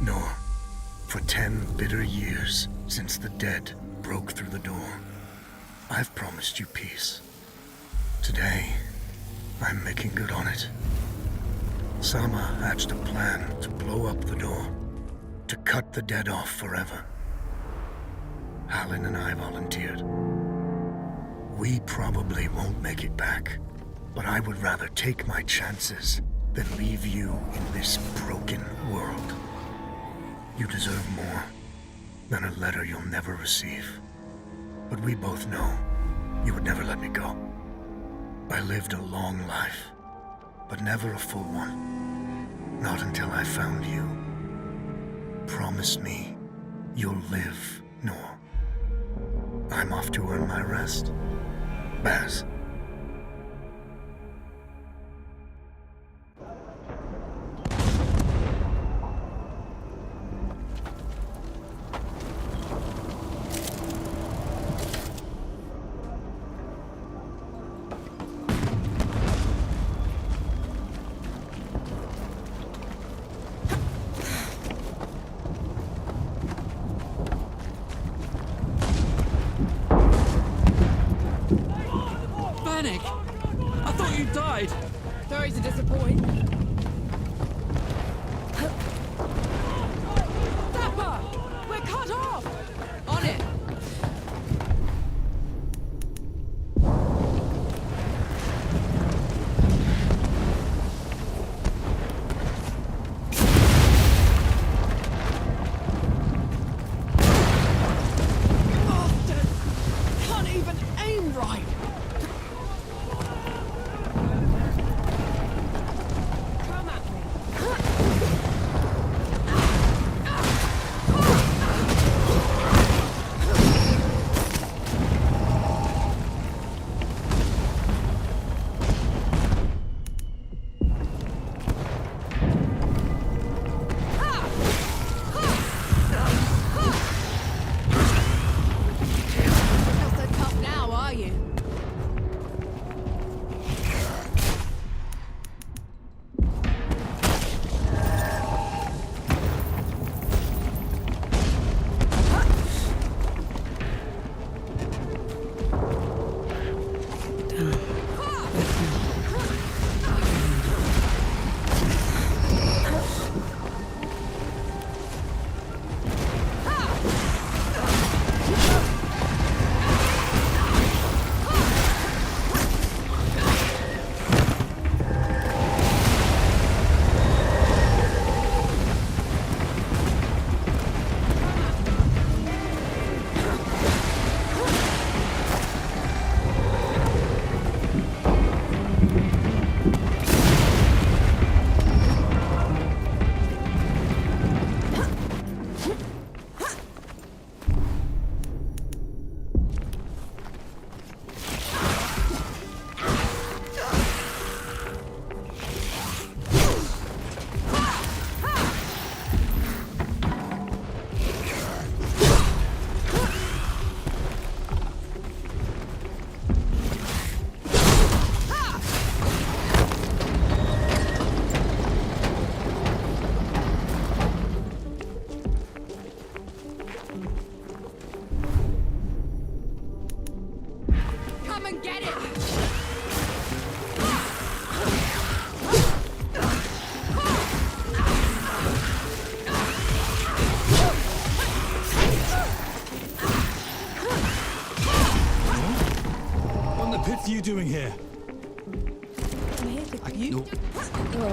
nor for 10 bitter years since the dead broke through the door, I've promised you peace. Today, I'm making good on it. Sama hatched a plan to blow up the door, to cut the dead off forever. Halin and I volunteered. We probably won't make it back, but I would rather take my chances than leave you in this broken world. You deserve more than a letter you'll never receive. But we both know you would never let me go. I lived a long life, but never a full one. Not until I found you. Promise me you'll live, Noor. I'm off to earn my rest. Baz. I thought you died! Sorry to disappoint. Zappa! We're cut off! On it! Bastard! Can't even aim right! What are you doing here? I'm here for you. No.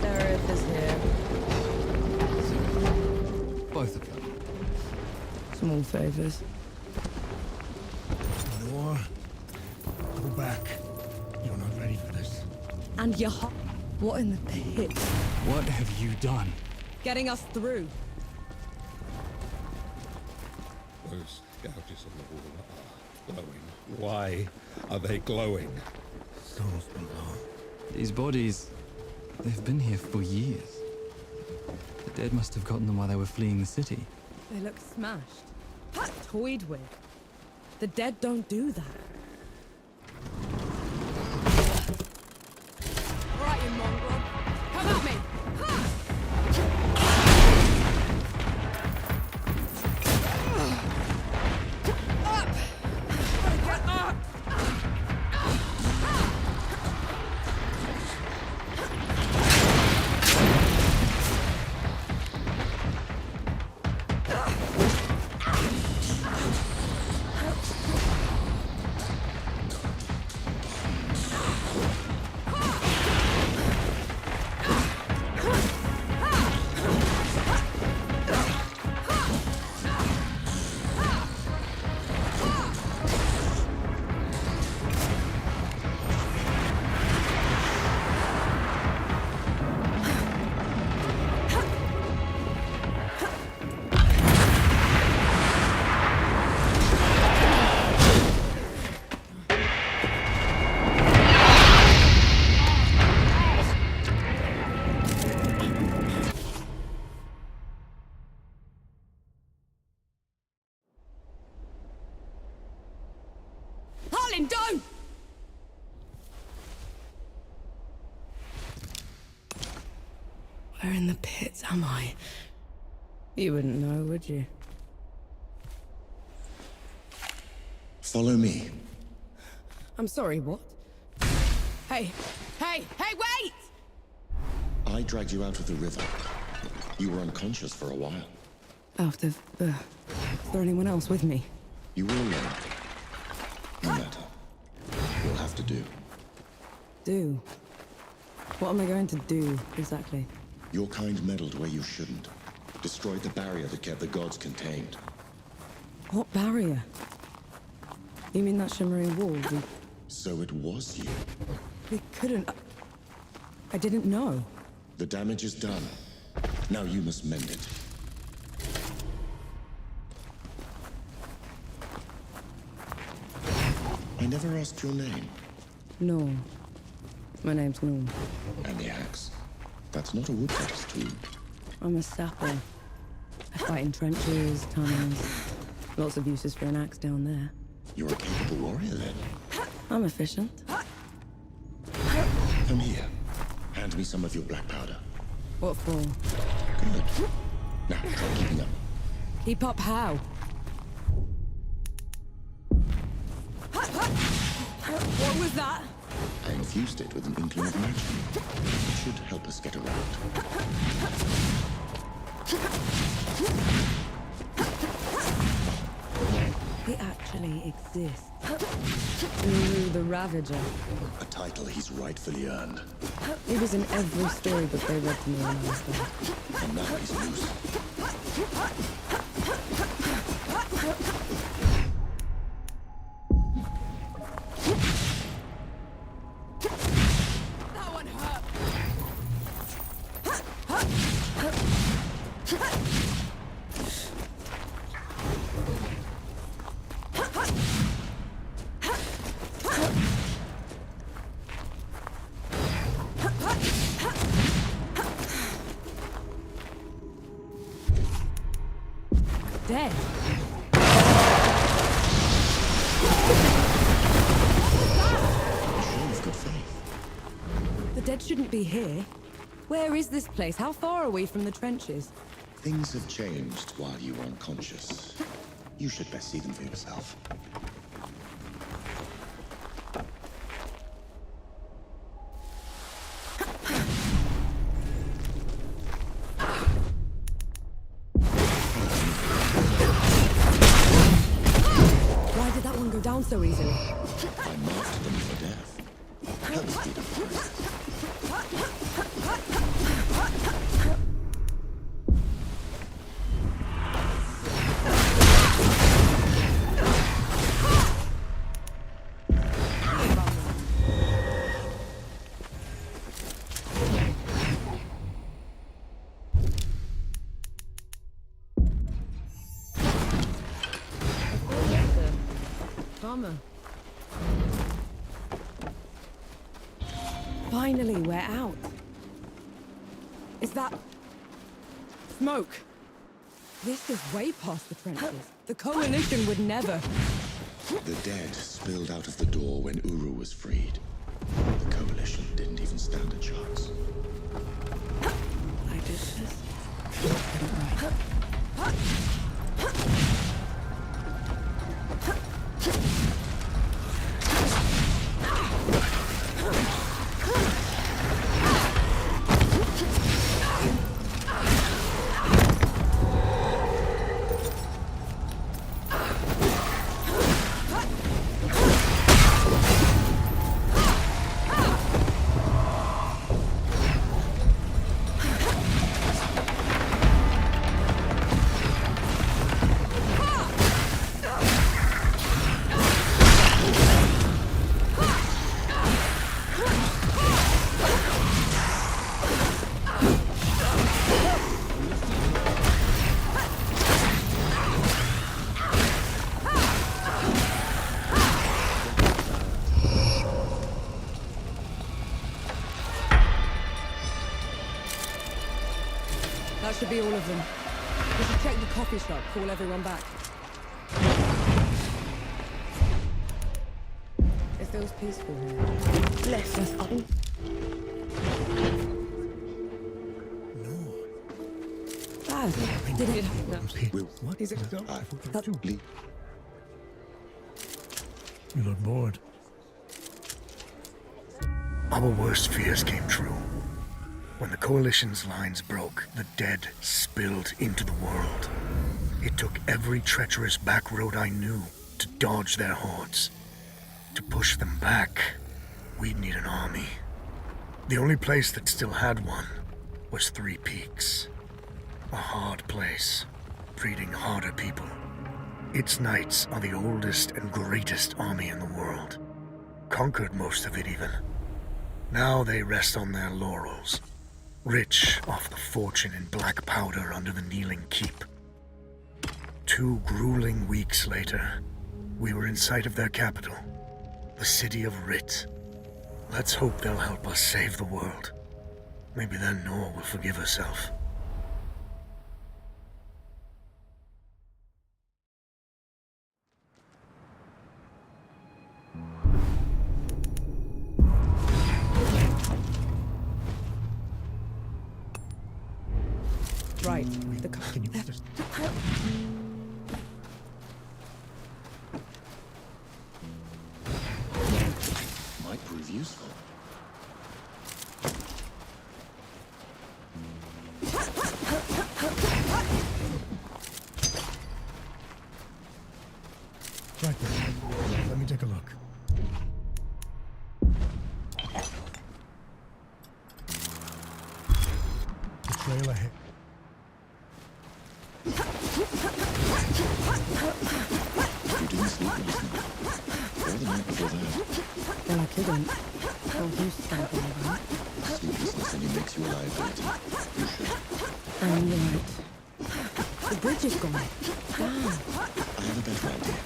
Sheriff is here. Both of them. Small favors. Noor, go back. You're not ready for this. And your what in the pit? What have you done? Getting us through. Those gouges on the wall are glowing. Why are they glowing? Souls below. These bodies, they've been here for years. The dead must have gotten them while they were fleeing the city. They look smashed. Toyed with. The dead don't do that. All right, you mongrel. Come at me! Ha! Where in the pits am I? You wouldn't know, would you? Follow me. I'm sorry, what? Hey! Hey! Hey, wait! I dragged you out of the river. You were unconscious for a while. Out of... is there anyone else with me? You were alone. No matter. You'll have to do. Do? What am I going to do, exactly? Your kind meddled where you shouldn't. Destroyed the barrier that kept the gods contained. What barrier? You mean that shimmering wall? So it was you. We couldn't... I didn't know. The damage is done. Now you must mend it. I never asked your name. Norm. My name's Norm. And the axe. That's not a woodcutter's tool. I'm a sapper. I fight in trenches, tunnels. Lots of uses for an axe down there. You're a capable warrior then. I'm efficient. Come here. Hand me some of your black powder. What for? Good. Now, try keeping up. Keep up how? What was that? I infused it with an inkling of magic. It should help us get around. He actually exists. Uru the Ravager. A title he's rightfully earned. He was in every storybook they read to me when I was there. And now he's loose. That one hurt. Dead. Show of good faith. The dead shouldn't be here. Where is this place? How far are we from the trenches? Things have changed while you were unconscious. You should best see them for yourself. Why did that one go down so easily? I marked them for death. Help speed up the rest. Bummer. Finally, we're out. Is that... smoke? This is way past the trenches. The Coalition would never... The dead spilled out of the door when Uru was freed. The Coalition didn't even stand a chance. I did this. Couldn't write. That should be all of them. We should check the coffee shop, call everyone back. It feels peaceful here. Bless us all. No bad? Did it? Will, What is it? Lee, You look bored. Our worst fears came true. When the Coalition's lines broke, the dead spilled into the world. It took every treacherous back road I knew to dodge their hordes. To push them back, we'd need an army. The only place that still had one was Three Peaks. A hard place, breeding harder people. Its knights are the oldest and greatest army in the world. Conquered most of it even. Now they rest on their laurels, rich off the fortune in black powder under the Kneeling Keep. 2 grueling weeks later, we were in sight of their capital, the city of Rit. Let's hope they'll help us save the world. Maybe then Nor will forgive herself. Right. The car. Can you just... might prove useful. Right there. Let me take a look. The trail ahead. You didn't sleep last night. Or the night before that. Well, I couldn't. I was used to something like that. Sleeplessness only makes you a liability. You should. You're right. The bridge is gone. Damn. I have a better idea.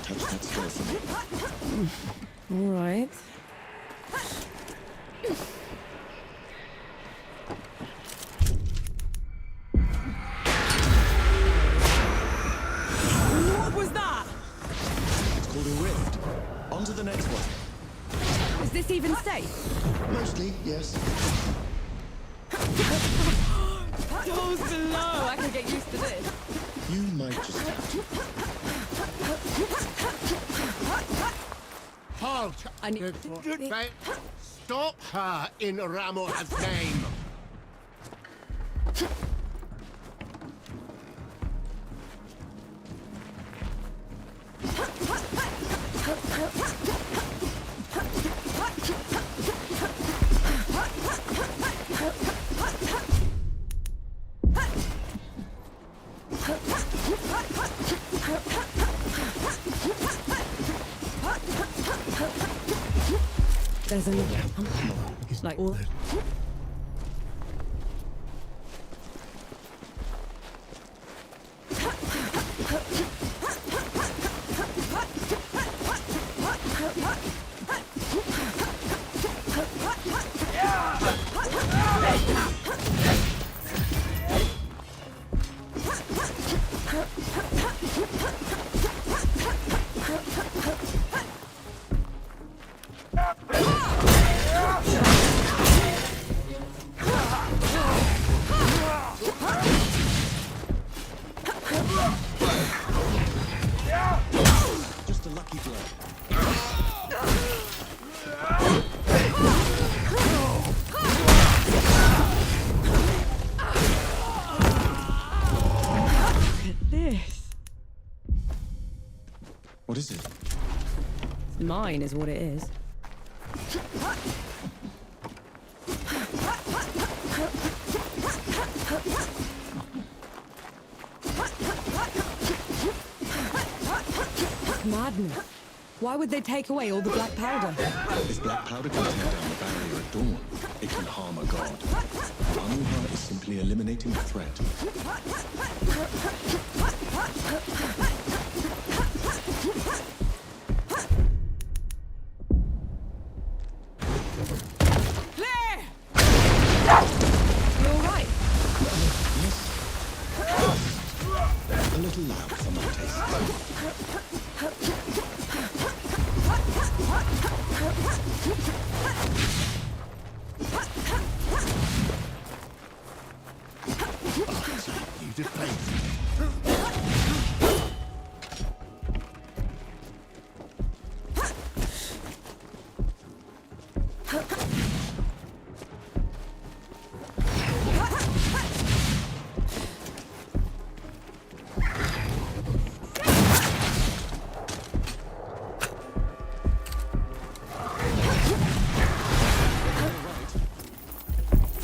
Touch that skull for me. All right. What was that? It's called a rift. On to the next one. Is this even safe? Mostly, yes. Doors below. I can get used to this. You might just have to. Halt! I need- Right. Stop her in Ramoha's name! There's another one. Like all. Just a lucky blow. This. What is it? Mine is what it is. Madness. Why would they take away all the black powder? If black powder can tear down the barrier at dawn, it can harm a god. Amuha is simply eliminating the threat. Claire! You all right? A little loud for my taste. defaced.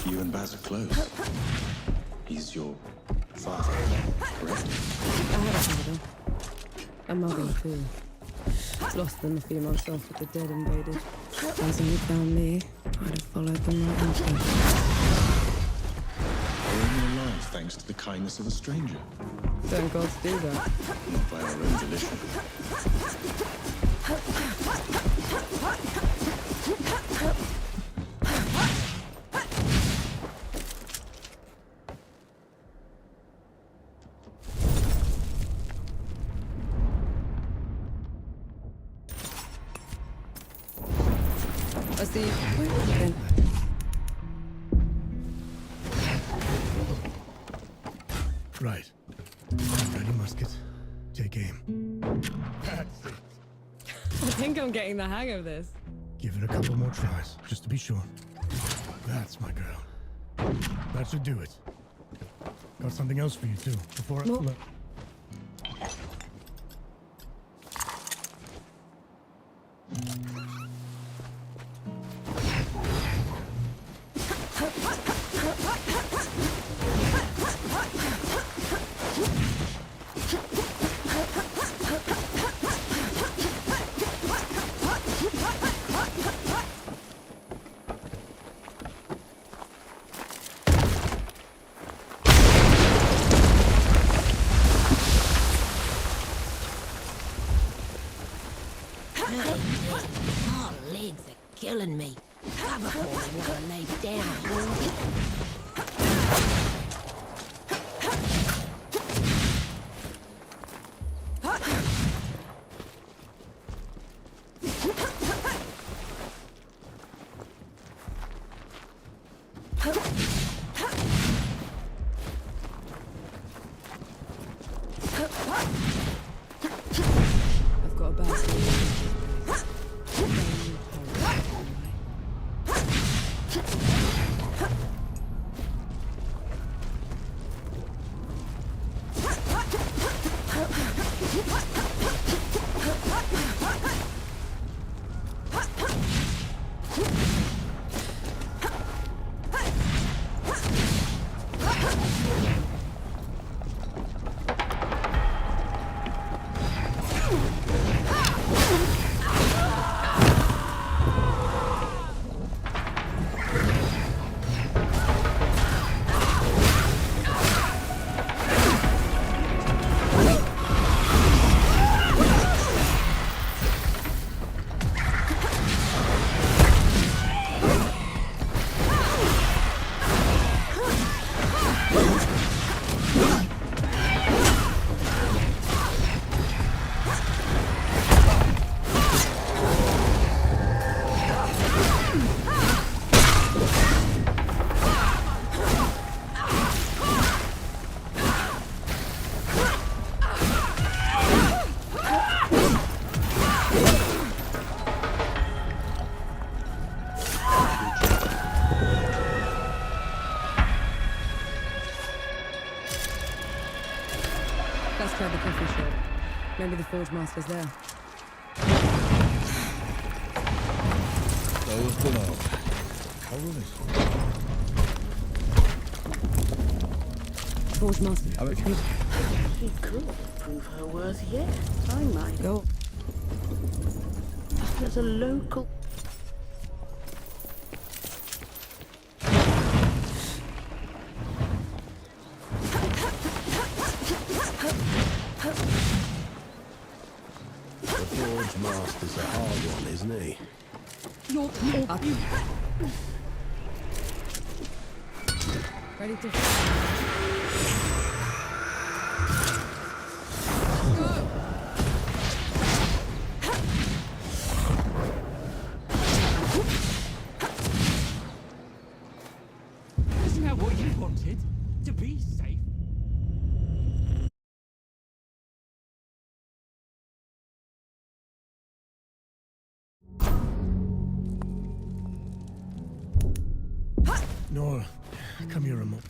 You and Baz are close. He's your father, correct? I had a father. A mother, too. Lost them a few months after the dead invaded. As they found me, I'd have followed them right into it. You're in your life thanks to the kindness of a stranger, Don't gods do that? not by our own volition. I see. Then. Right. Ready, musket. Take aim. That's it. I think I'm getting the hang of this. Give it a couple more tries, just to be sure. That's my girl. That should do it. Got something else for you, too, before I... More? Look. Oh, legs are killing me. Cover for me while I lay down. I've got a bad Let's try the coffee shop. Maybe the Forge Master's there. Those below. How will this? Forge Master. She could prove her worth yet. I might. Go. There's a local... The Forge Master's a hard one, isn't he? Ready to... Isn't that what you wanted? To be safe? Come here a moment.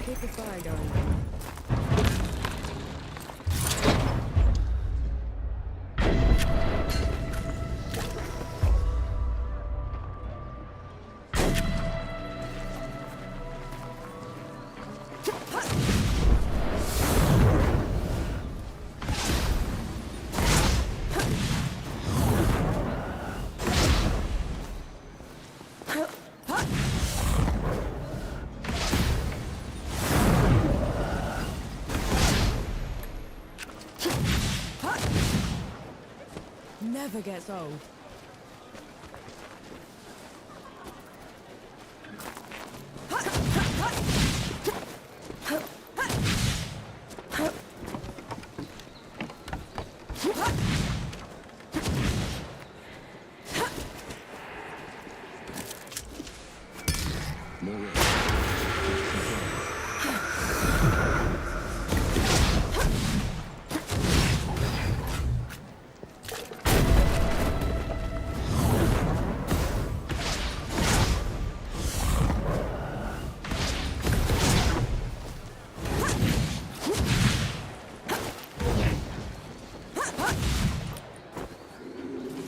Keep the fire going. Never gets old. More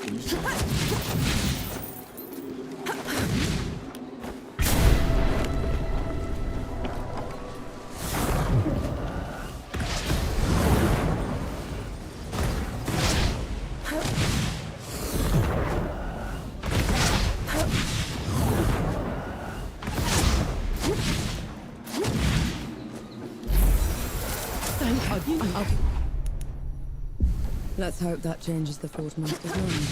Can you see? Thank God. Let's hope that changes the Forge Master's mind.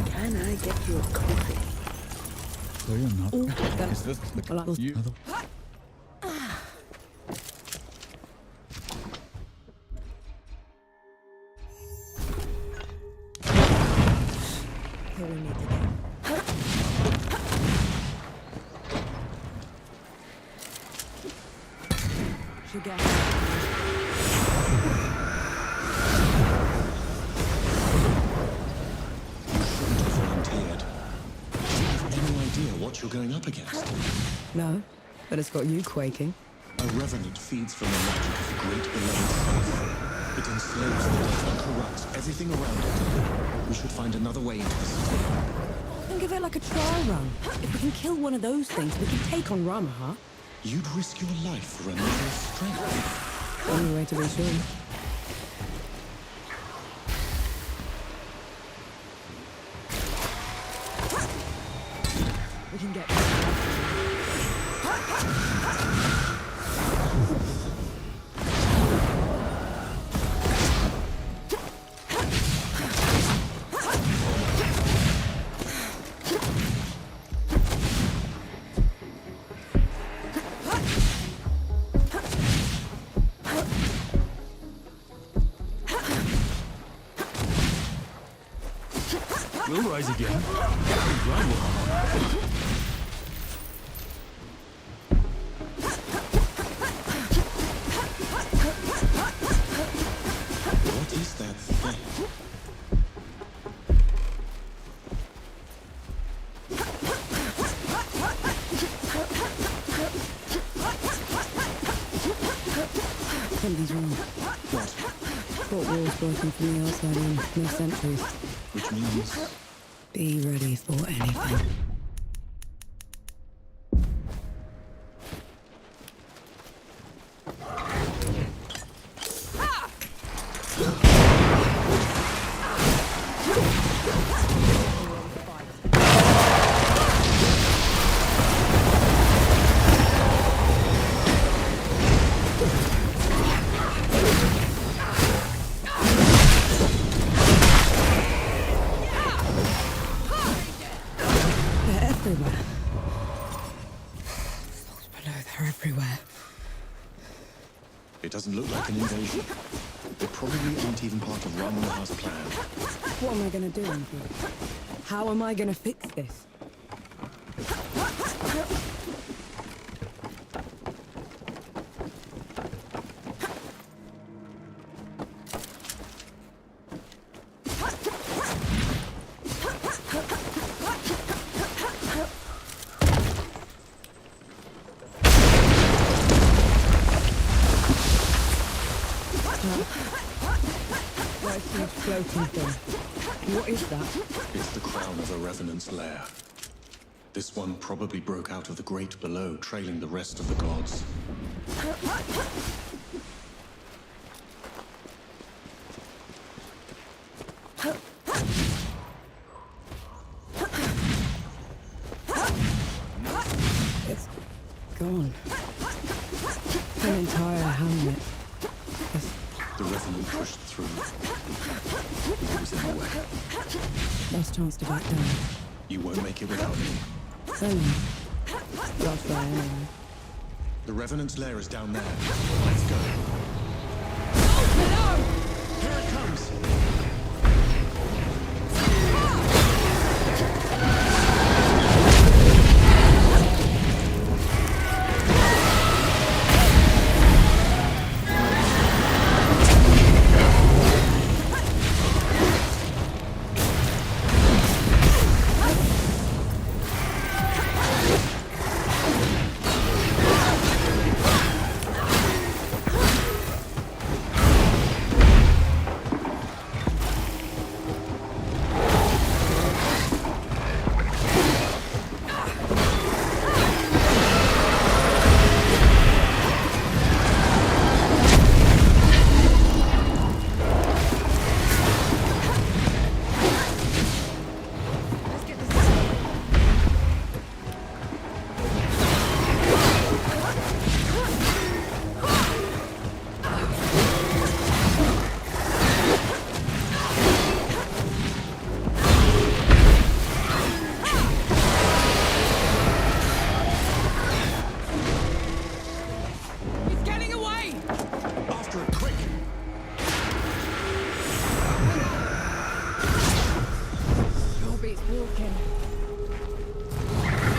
Can I get you a coffee? Sorry, I'm not. Then- Is this the Well, I- you? Here we need to go. Should get. Volunteered. Do you have any idea what you're going up against? No, but it's got you quaking. A revenant feeds from the magic of a great beloved faith. It enslaves the dead and corrupts everything around it. We should find another way into the city. Think of it like a trial run. If we can kill one of those things, we can take on Ramaha. You'd risk your life for a little strength. Only way to be sure. We can get. We'll rise again. Right, well. What is that thing? Something's wrong. What? Fort walls broken from the outside in. No sentries. Which means... Be ready for anything. Doesn't look like an invasion. They probably aren't even part of Ramua's plan. What am I gonna do, Uncle? How am I gonna fix this? That huge floating thing. What is that? It's the crown of a revenant's lair. This one probably broke out of the great below, trailing the rest of the gods. It's gone. An entire hamlet. The revenant pushed through. It was in the way. Last chance to back down. You won't make it without me. Last try anyway. The revenant's lair is down there. Let's go. Here it comes.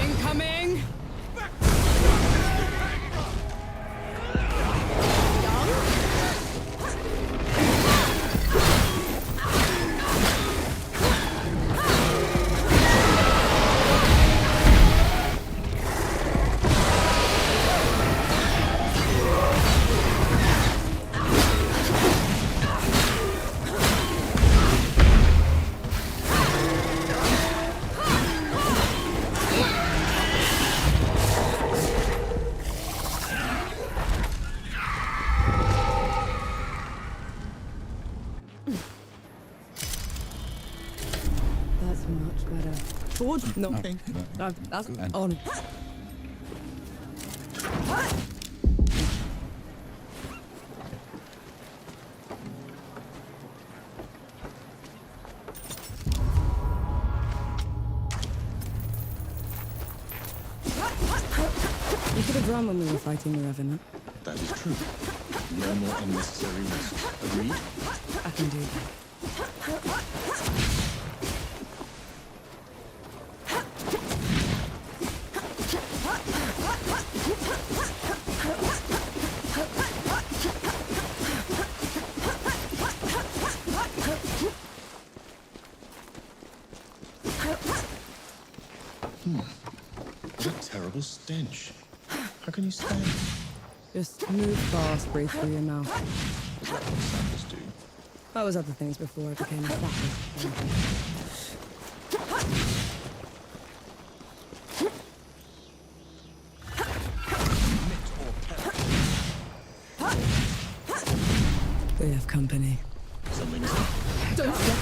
Incoming! That's much better. Forward? No. Okay. No, that's Good. on. You could have run when we were fighting the Revenant. That is true. No more unnecessary risk. Agreed? I can do that. What a terrible stench. How can you stand? Just move fast, breathe through your mouth. Is that what samples do? That was other things before I became a fatter. They have company. Something's Don't stop.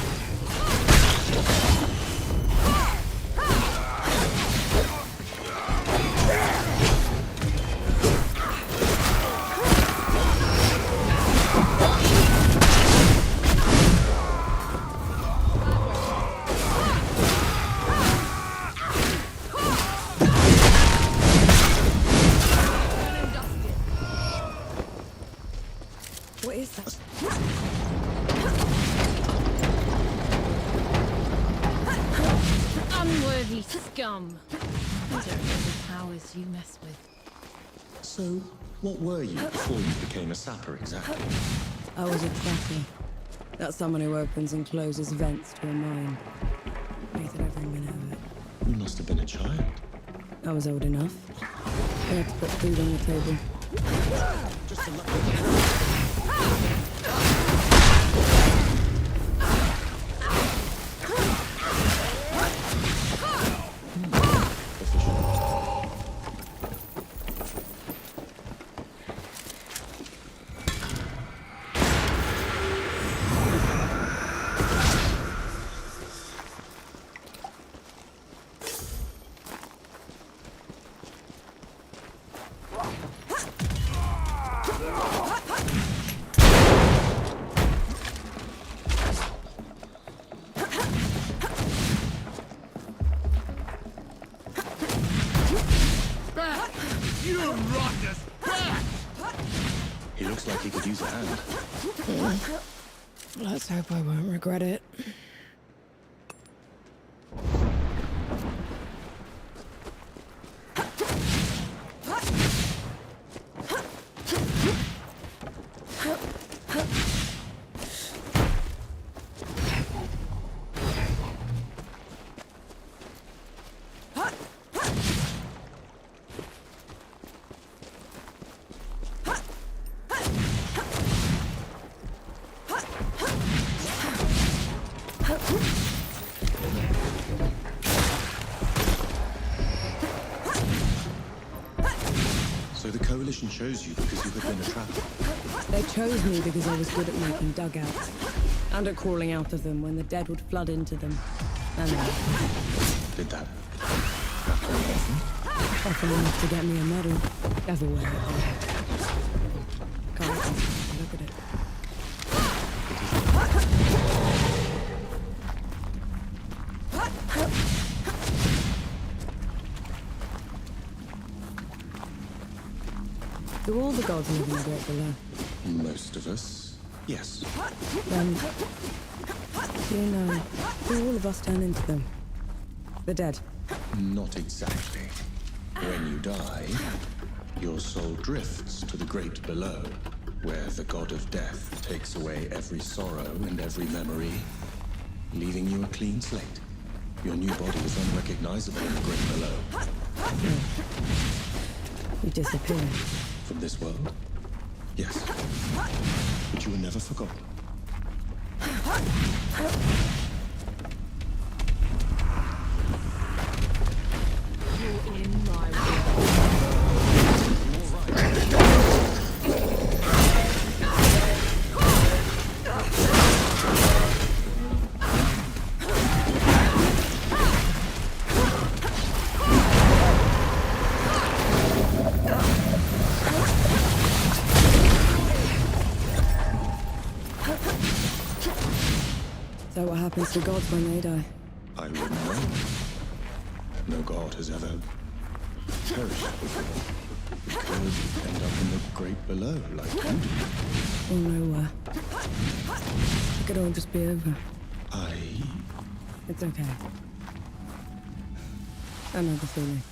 Bloody scum! I don't know the powers you mess with. So, what were you before you became a sapper exactly? I was a tracker. That's someone who opens and closes vents to a mine. Hated every minute of it. You must have been a child. I was old enough. I had to put food on the table. Just to let You rotten back! He looks like he could use a hand. Let's hope I won't regret it. So the Coalition chose you because you had been a trapper. They chose me because I was good at making dugouts. And at crawling out of them when the dead would flood into them. And Did that happen often? often enough to get me a medal. Everywhere. Can't look at it. Do all the gods live in the Great Below? Most of us, yes. Then, do you know, do all of us turn into them? The dead? Not exactly. When you die, your soul drifts to the Great Below, where the god of death takes away every sorrow and every memory, leaving you a clean slate. Your new body is unrecognizable in the Great Below. You disappear. From this world? Yes. But you were never forgotten. You're in my way. So what happens to gods when they die? I wouldn't know. No god has ever perished before. It could end up in the Great Below, like you did. Or nowhere. It could all just be over. It's okay. I know the feeling.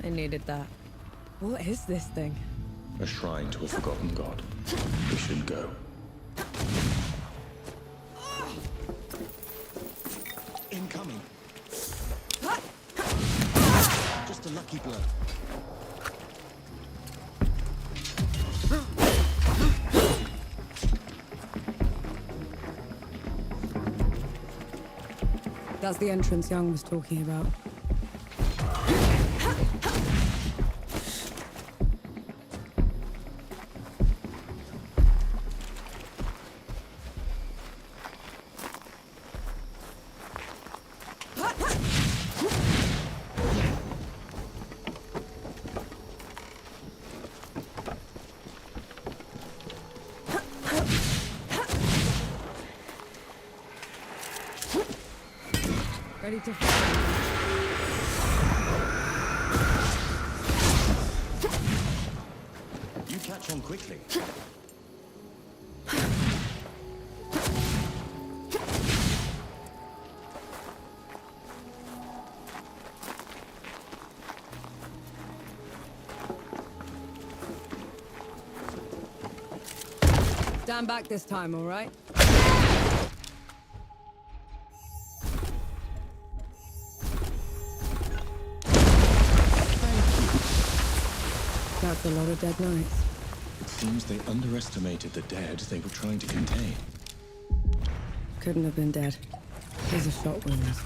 I needed that. What is this thing? A shrine to a forgotten god. We should go. Incoming. Just a lucky blow. That's the entrance Young was talking about. Ready to You catch on quickly. stand back this time, all right? That's a lot of dead knights. It seems they underestimated the dead they were trying to contain. Couldn't have been dead. These are shot wounds.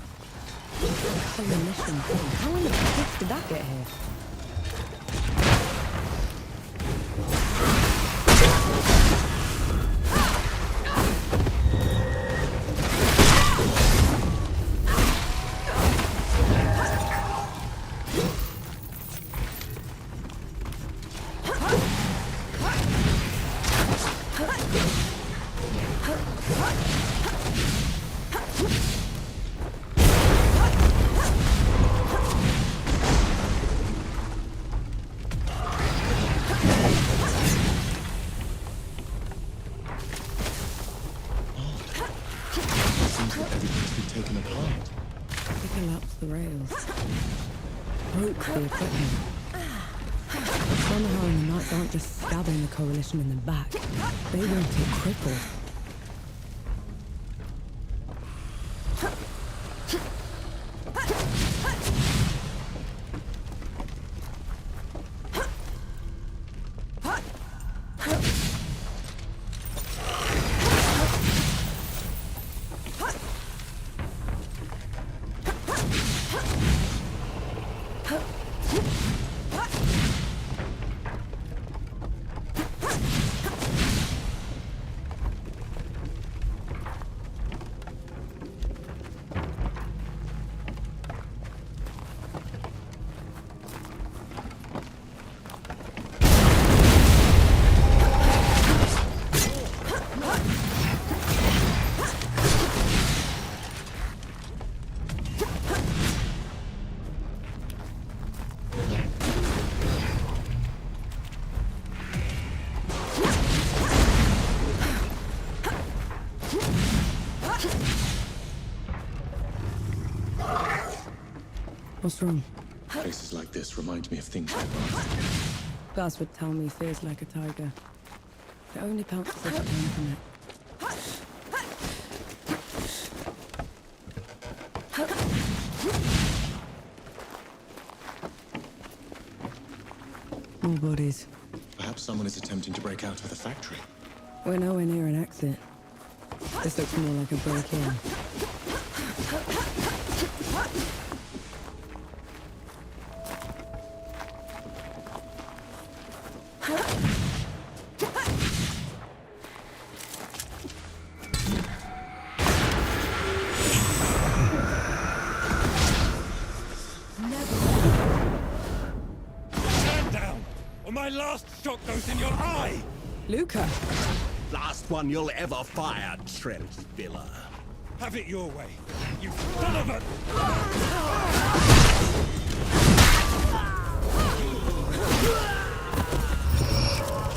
Ammunition. How in the fuck did that get here? Flintlock aren't just stabbing the Coalition in the back. They want it crippled. What's wrong? Places like this remind me of things I lost. Gus would tell me fear's like a tiger. It only pounces if it runs from it. More bodies. Perhaps someone is attempting to break out of the factory. We're nowhere near an exit. This looks more like a break-in. Stand down, or my last shot goes in your eye! Luca! Last one you'll ever fire, Trent Villa. Have it your way, you son of a...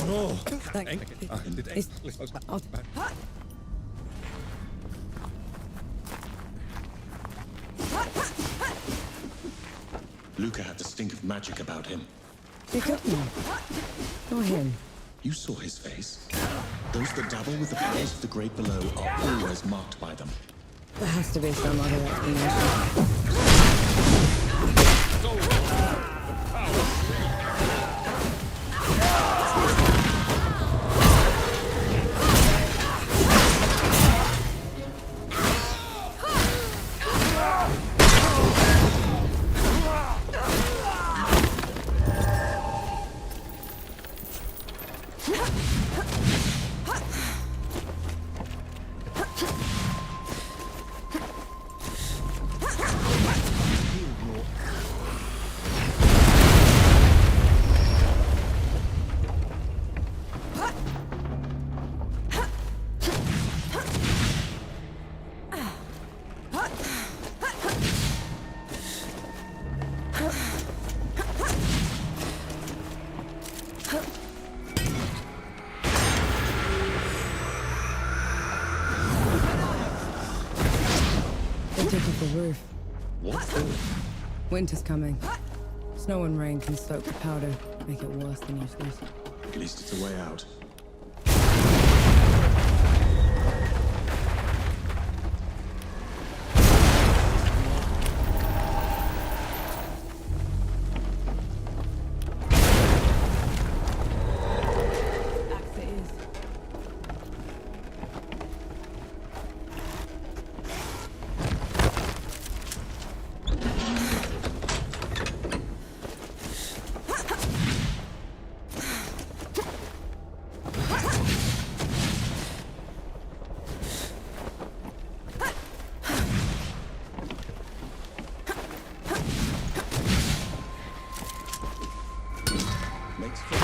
Oh, Thank you. I'll- Luca had the stink of magic about him. You got me. Not him. You saw his face. Those that dabble with the powers of the great below are always marked by them. There has to be some other explanation. They took off the roof. What for? Winter's coming. Snow and rain can soak the powder, make it worse than useless. At least it's a way out. Axe it is. Makes for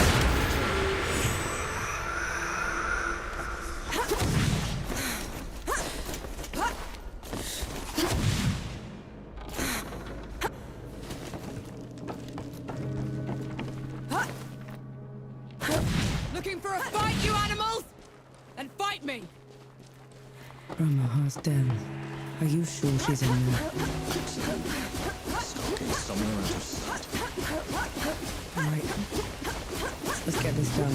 Looking for a fight, you animals? Then fight me! Grandma's den. Are you sure she's in there? skulking somewhere out of sight. Right. Let's get this done.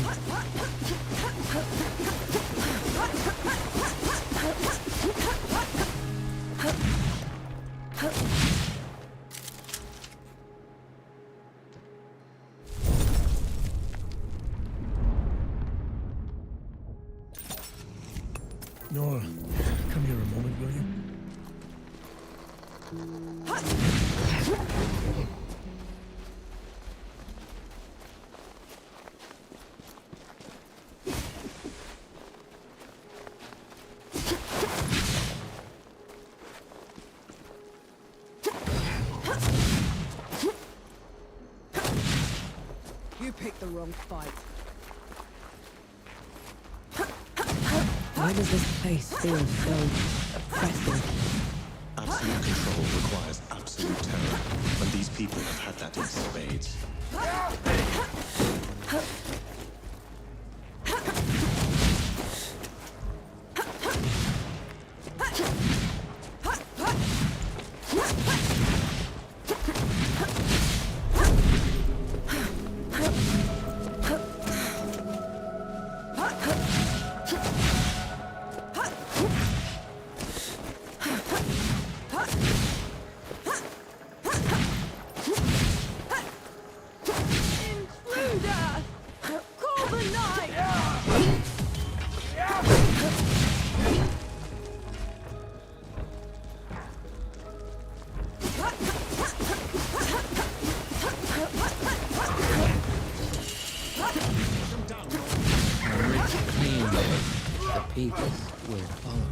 Nora, come here a moment, will you? You picked the wrong fight. Why does this place feel so oppressive? Absolute control requires absolute terror, and these people have had that in spades. People will follow.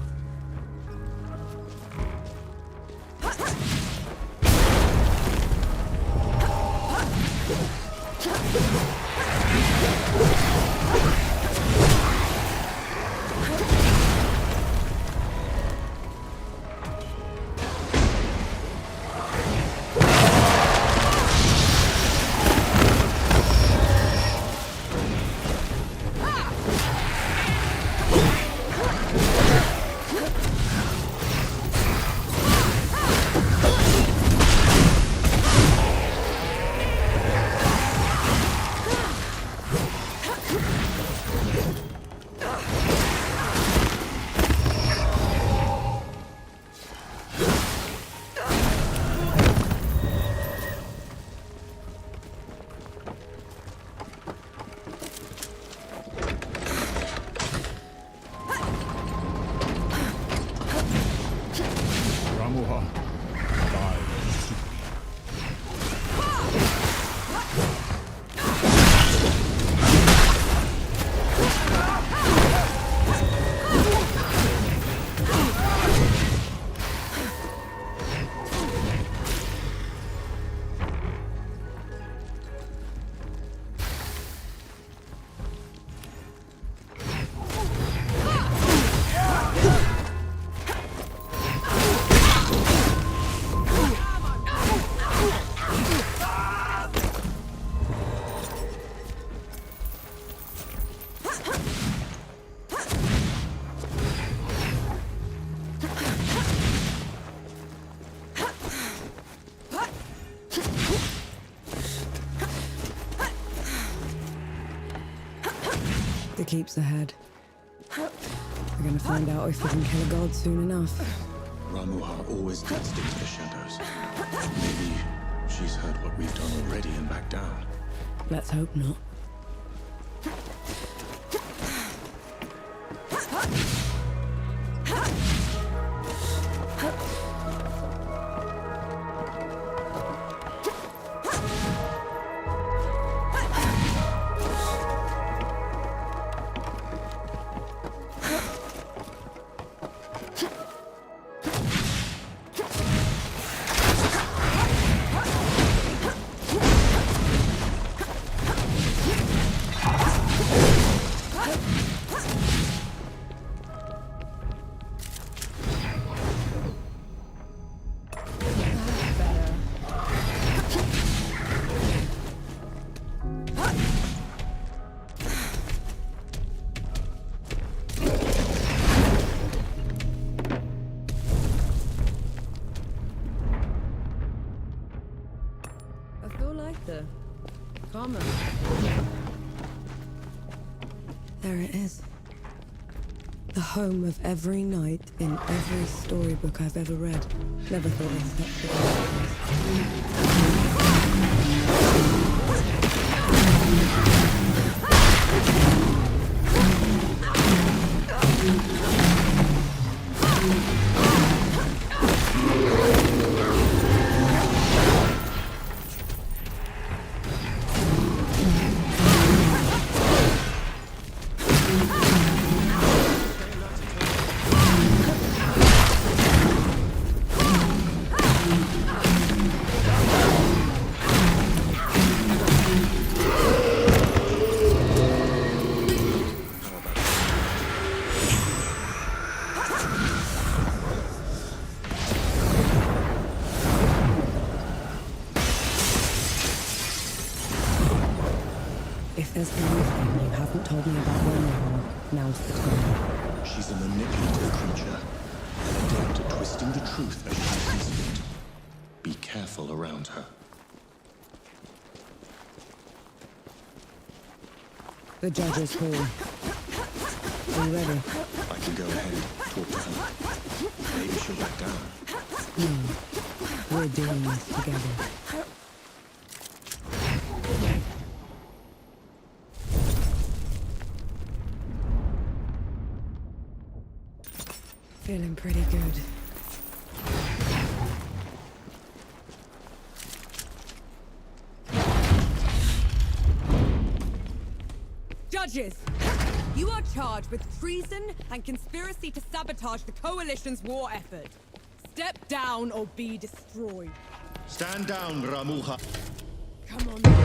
The keep's ahead. We're gonna find out if we can kill a god soon enough. Ramuha always did stick to the shadows. Maybe she's heard what we've done already and backed down. Let's hope not. There it is. The home of every knight in every storybook I've ever read. Never thought I'd step foot If there's anything you haven't told me about Winona, now's the time. She's a manipulative creature, and adept at twisting the truth as she sees fit. Be careful around her. The judge's hall. Are you ready? I can go ahead, talk to her. Maybe she'll back down. No. We're doing this together. Feeling pretty good. Judges! You are charged with treason and conspiracy to sabotage the Coalition's war effort. Step down or be destroyed. Stand down, Ramuha. Come on.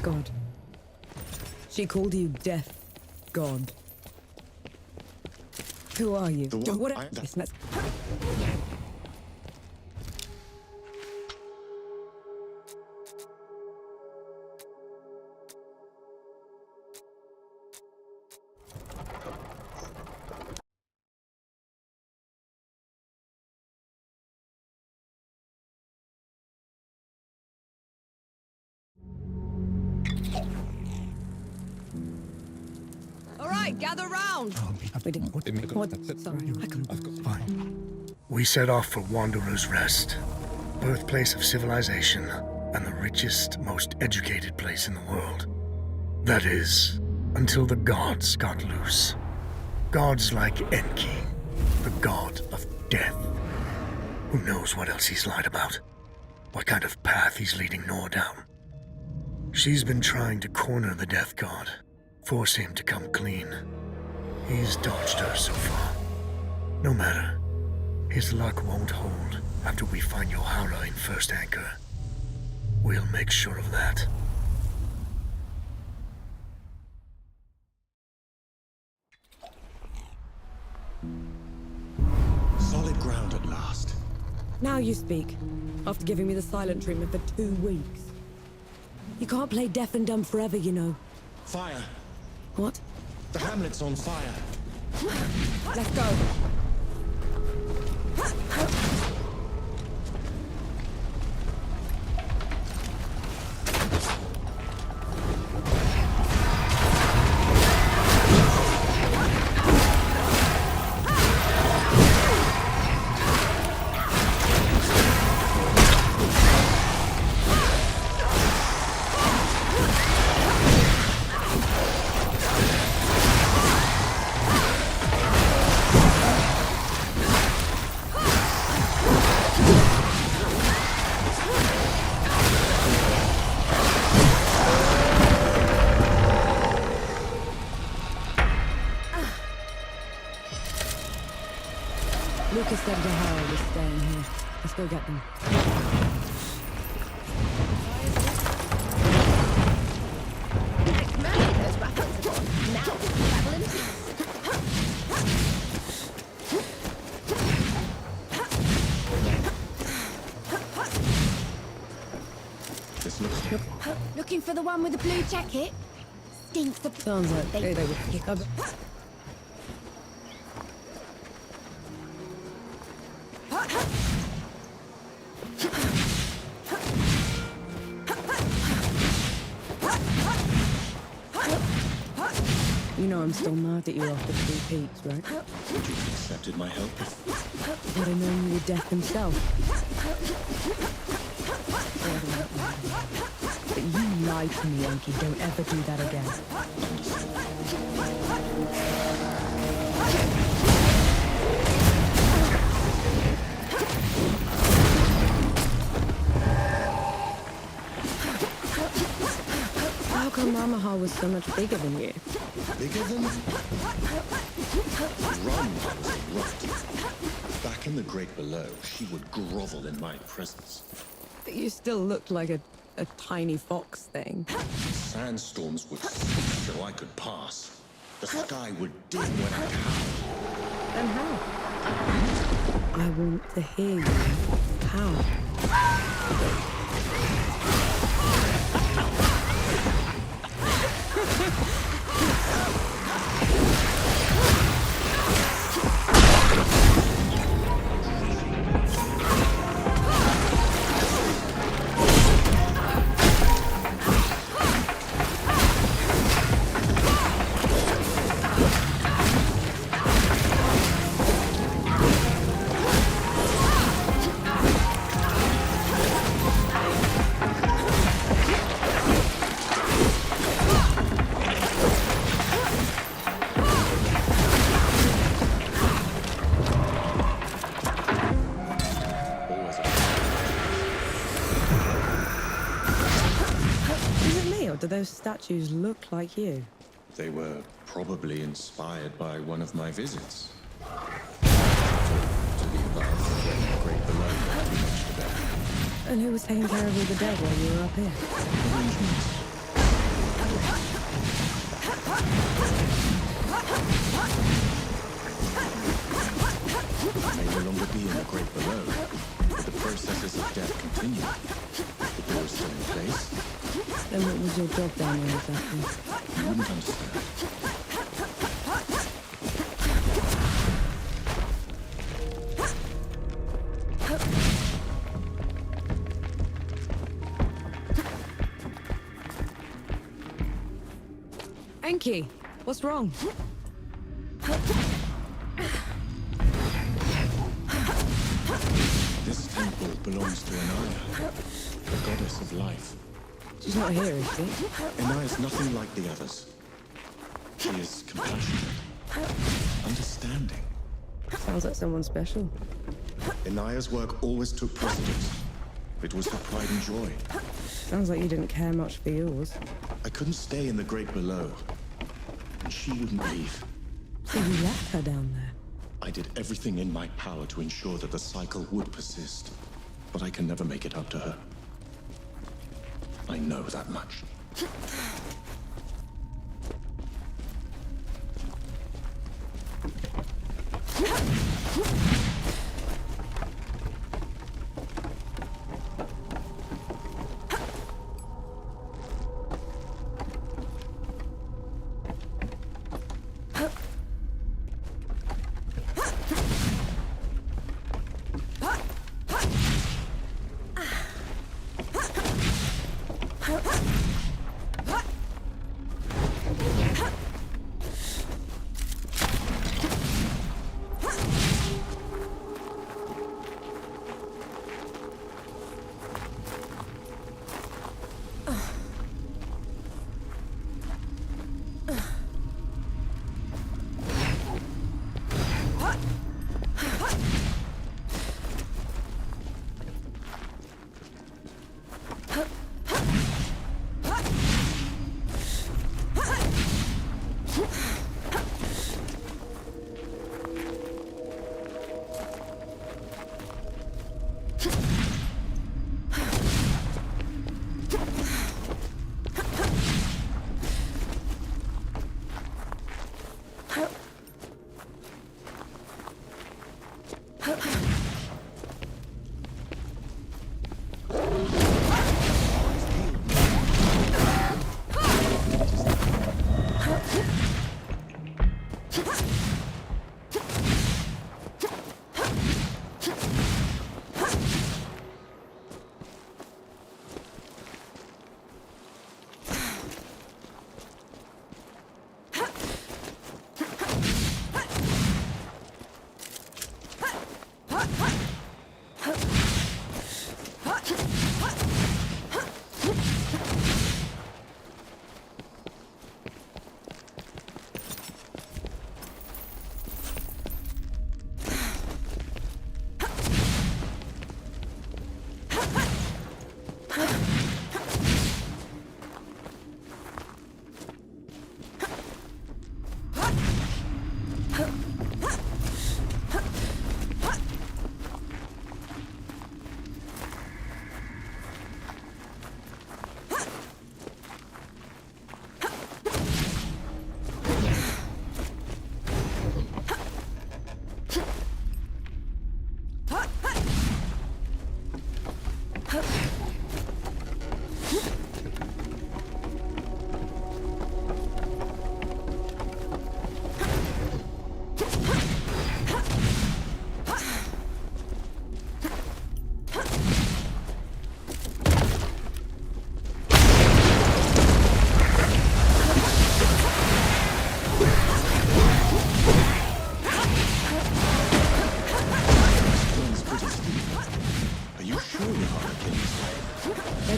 God. She called you Death God. Who are you? The one What? I- Listen, let's... right, gather round. We didn't. What? Sorry, I can't. I've got Fine. We set off for Wanderer's Rest, birthplace of civilization and the richest, most educated place in the world. That is, until the gods got loose. Gods like Enki, the god of death. Who knows what else he's lied about? What kind of path he's leading Nor down? She's been trying to corner the death god, force him to come clean. He's dodged her so far. No matter. His luck won't hold after we find Yohara in First Anchor. We'll make sure of that. Solid ground at last. Now you speak, after giving me the silent treatment for 2 weeks. You can't play deaf and dumb forever, you know. Fire! What? The hamlet's on fire! Let's go. Lucas said Yohara was staying here. Let's go get them. This looks Looking for the one with the blue jacket? Stinks of... Sounds like they would pick up. You know I'm still mad at you after 3 peaks, right? Would you have accepted my help? Would have known you were death himself. But you lied to me, Enki. Don't ever do that again. How come Mamaha was so much bigger than you? Bigger than... Rum was a rot. Back in the Great Below, she would grovel in my presence. But you still looked like a tiny fox thing. Sandstorms would cease so I could pass. The sky would dim when I howled. And how? I want to hear you. How? Do those statues look like you? They were probably inspired by one of my visits. To be above when the Great Below had too much to bear. And who was taking care of all the dead while you were up here? I may no longer be in the Great Below, but the processes of death continue. The door is still in place. Then what was your job down there exactly? You wouldn't understand. Enki, what's wrong? This temple belongs to Anaya, the goddess of life. She's not here, is she? Anaya is nothing like the others. She is compassionate, understanding. Sounds like someone special. Anaya's work always took precedence. It was her pride and joy. Sounds like you didn't care much for yours. I couldn't stay in the great below, and she wouldn't leave. So you left her down there? I did everything in my power to ensure that the cycle would persist, but I can never make it up to her. I know that much.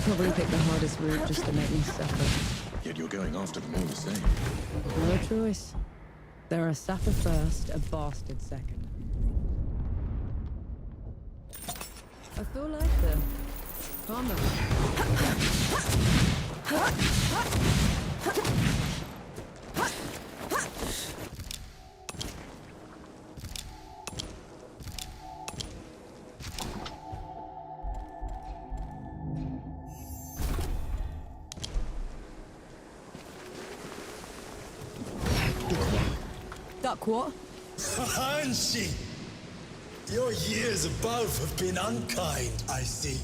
Probably pick the hardest route just to make me suffer. Yet you're going after them all the same. No choice. They're a sapper first, a bastard second. I feel like them. Calm down. Duck what? Hanshi! Your years above have been unkind, I see.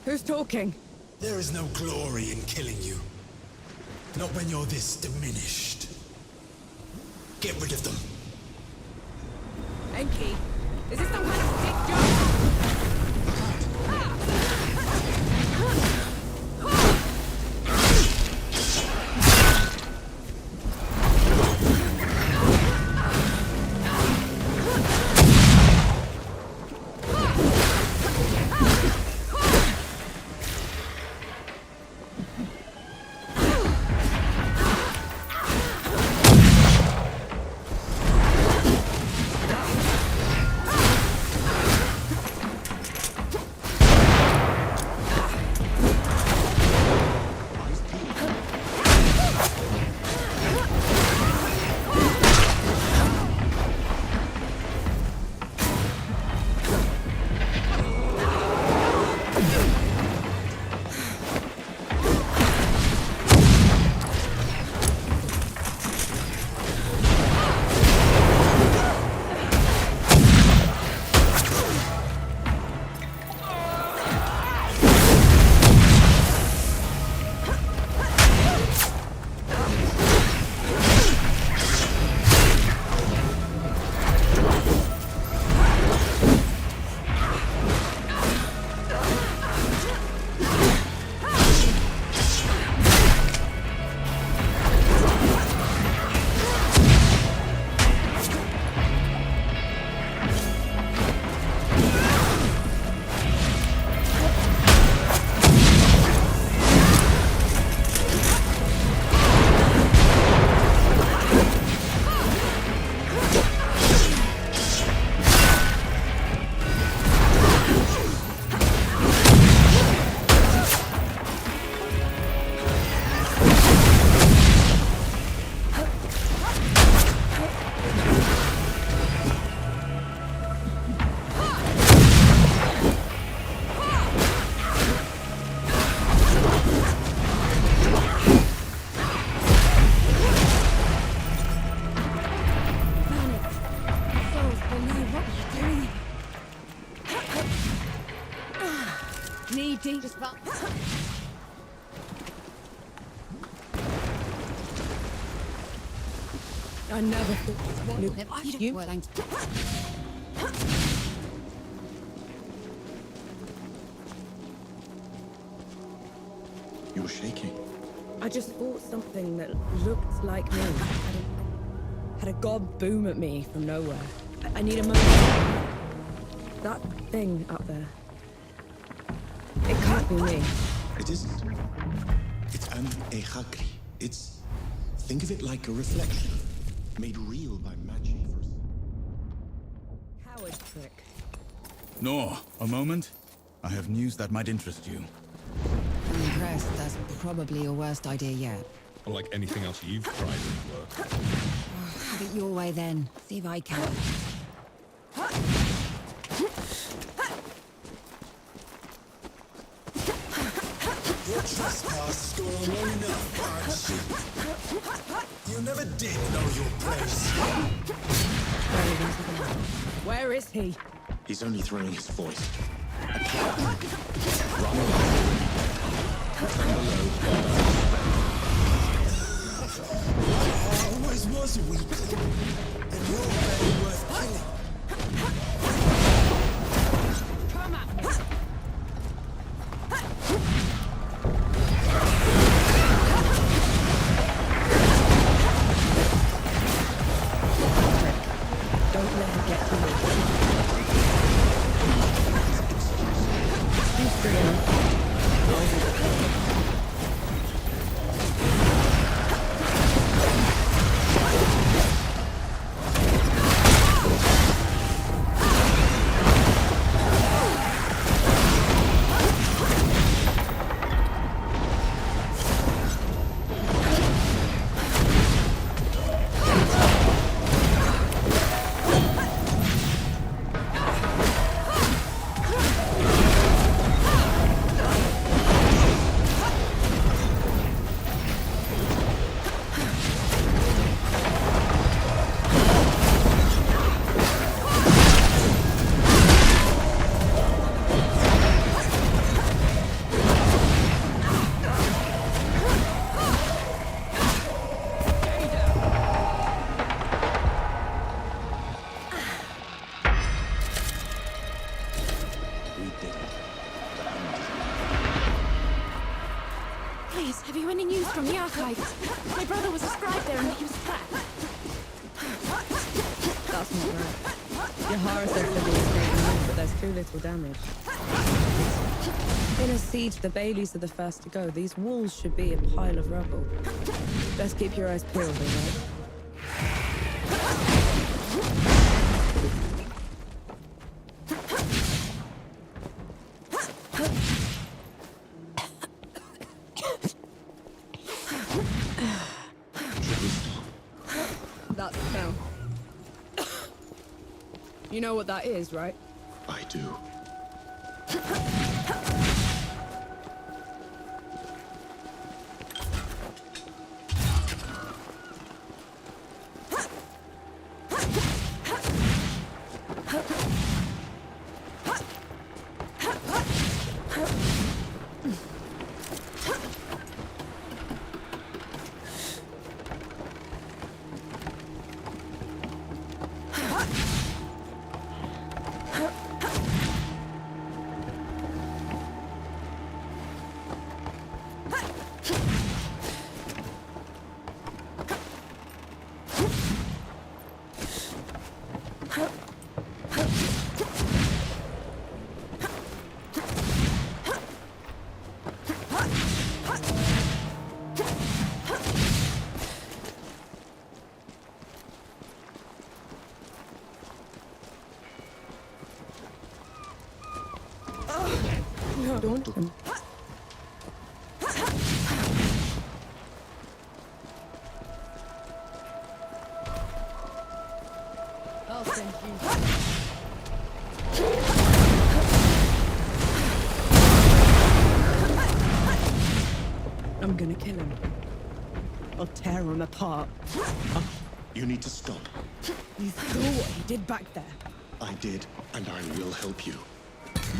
Who's talking? There is no glory in killing you. Not when you're this diminished. Get rid of them. Enki, is this some kind of dick joke? lady. Just about. I never thought. You thanks. You're shaking. I just thought something that looked like me. Had a god boom at me from nowhere. I need a moment. That thing up there. It can't be me. It isn't. It's an echakri. It's... Think of it like a reflection, made real by magic. Coward trick. No, a moment. I have news that might interest you. I'm impressed. That's probably your worst idea yet. Unlike anything else you've tried in work. Have it your way then. See if I can. Your trespass is going long enough, aren't you? You never did know your place. Where is he? He's only throwing his voice. Always was a weakling, and you're very worth killing. Come at me. Don't let him get to you. He's free enough. Please, have you any news from the archives? My brother was a scribe there and he was trapped. That's not right. Yahara said Libby was taken out, but there's too little damage. In a siege, the Baileys are the first to go. These walls should be a pile of rubble. Best keep your eyes peeled, all right? That smell. You know what that is, right? I do. No, don't. I'll send you. I'm gonna kill him. I'll tear him apart. You need to stop. You saw what he did back there. I did, and I will help you.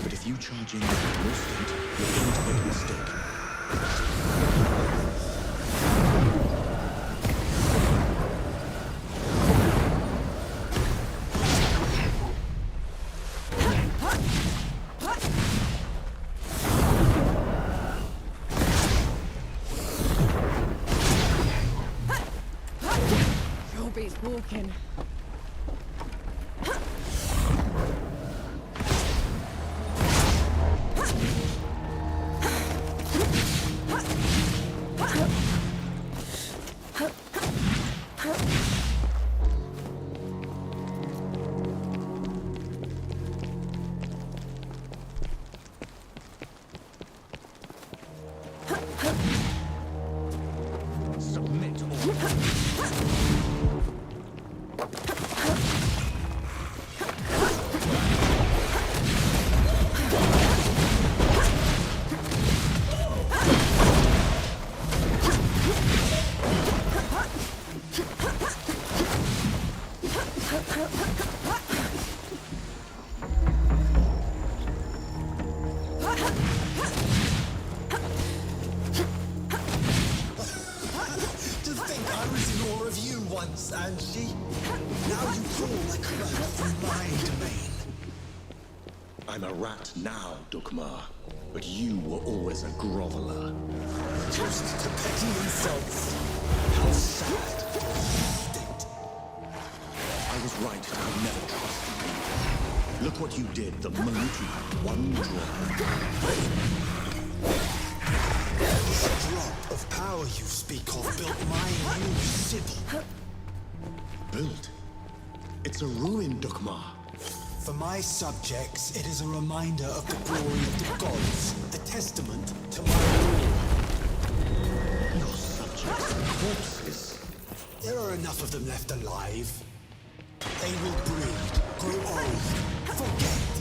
But if you charge in with no state, you're going to make a mistake. Robbie's walking. Submit or... To think I was in awe of you once, Angie. Now you crawl like a rat through my domain. I'm a rat now, Dukmar, but you were always a groveler. Just to petty insults. How sad for your state. I was right to have never trusted you. Look what you did the moment you had one draw. This drop of power you speak of built my new Sybil. Built? It's a ruin, Dukmar. For my subjects, it is a reminder of the glory of the gods, a testament to my rule. Your subjects are corpses. There are enough of them left alive. They will breed, grow old, forget.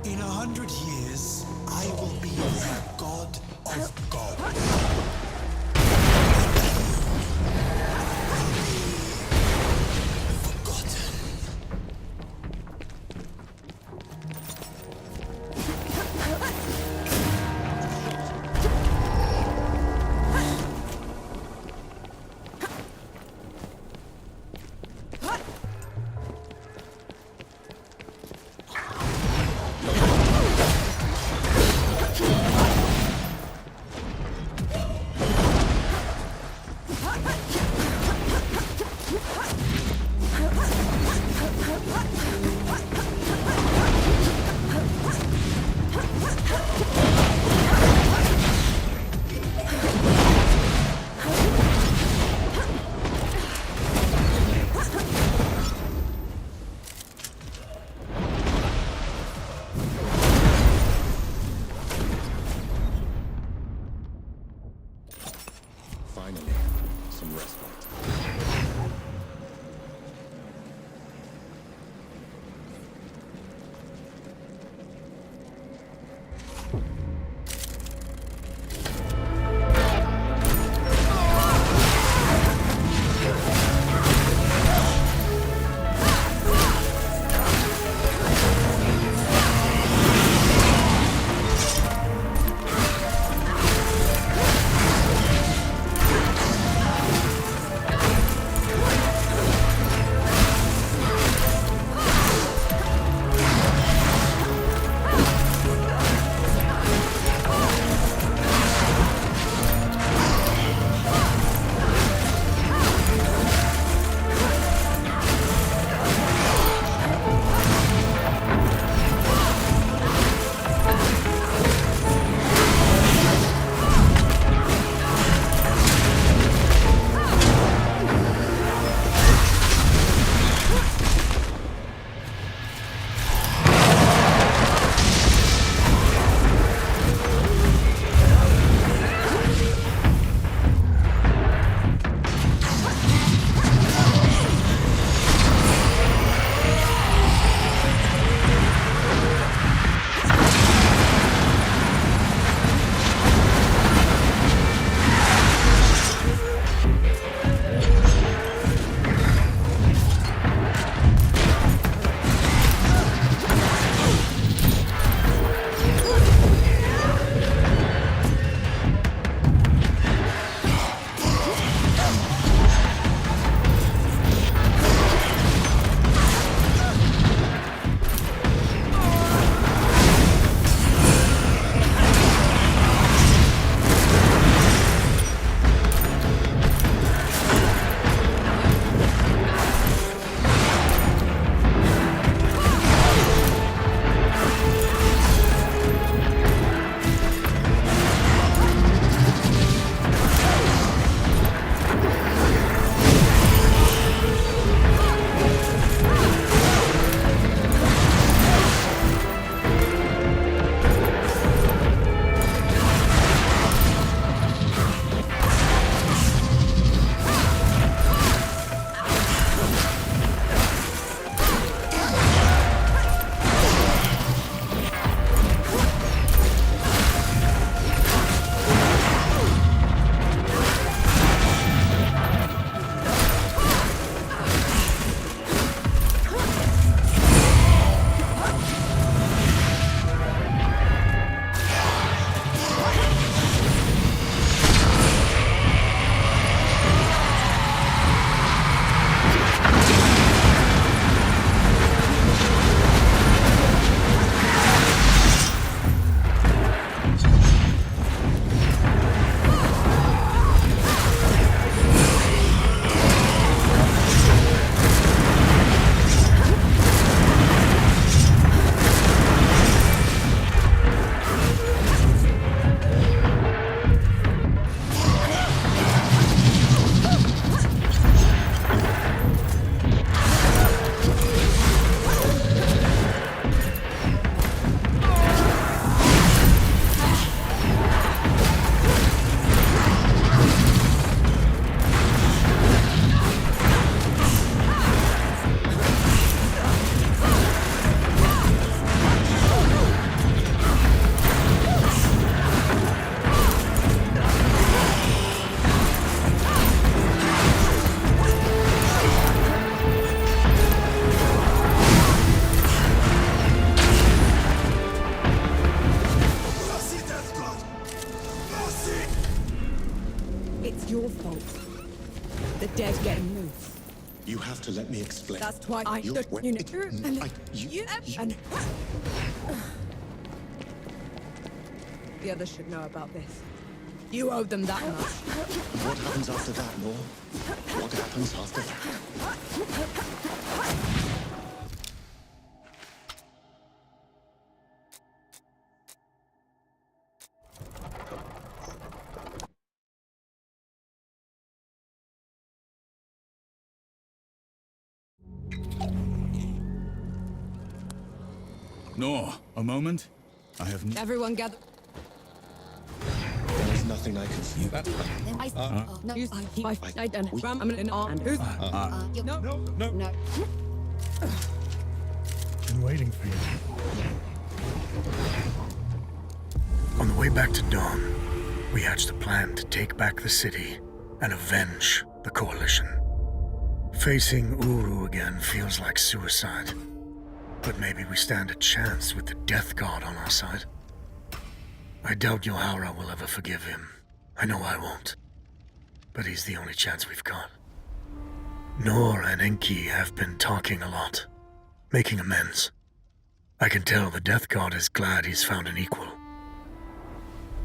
In 100 years, I will be their god of gods. That's twice. I You- should, what- you know. it- And I- you- and the others should know about this. You owe them that much. What happens after that, Nor? What happens after that? Nor, a moment. I have Everyone gather. There is nothing I can see. No, I done. I'm in on. Who's? No. No. Been waiting for you. On the way back to Dawn, we hatched a plan to take back the city and avenge the Coalition. Facing Uru again feels like suicide, but maybe we stand a chance with the Death God on our side. I doubt Yohara will ever forgive him. I know I won't. But he's the only chance we've got. Nor and Enki have been talking a lot, making amends. I can tell the Death God is glad he's found an equal.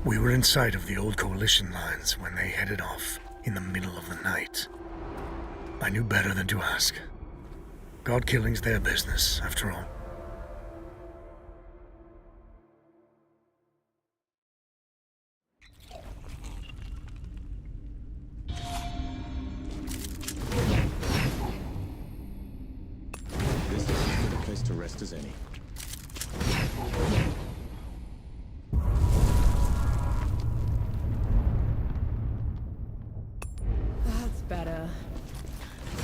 We were in sight of the old Coalition lines when they headed off in the middle of the night. I knew better than to ask. God killing's their business, after all. This is as good a place to rest as any. That's better.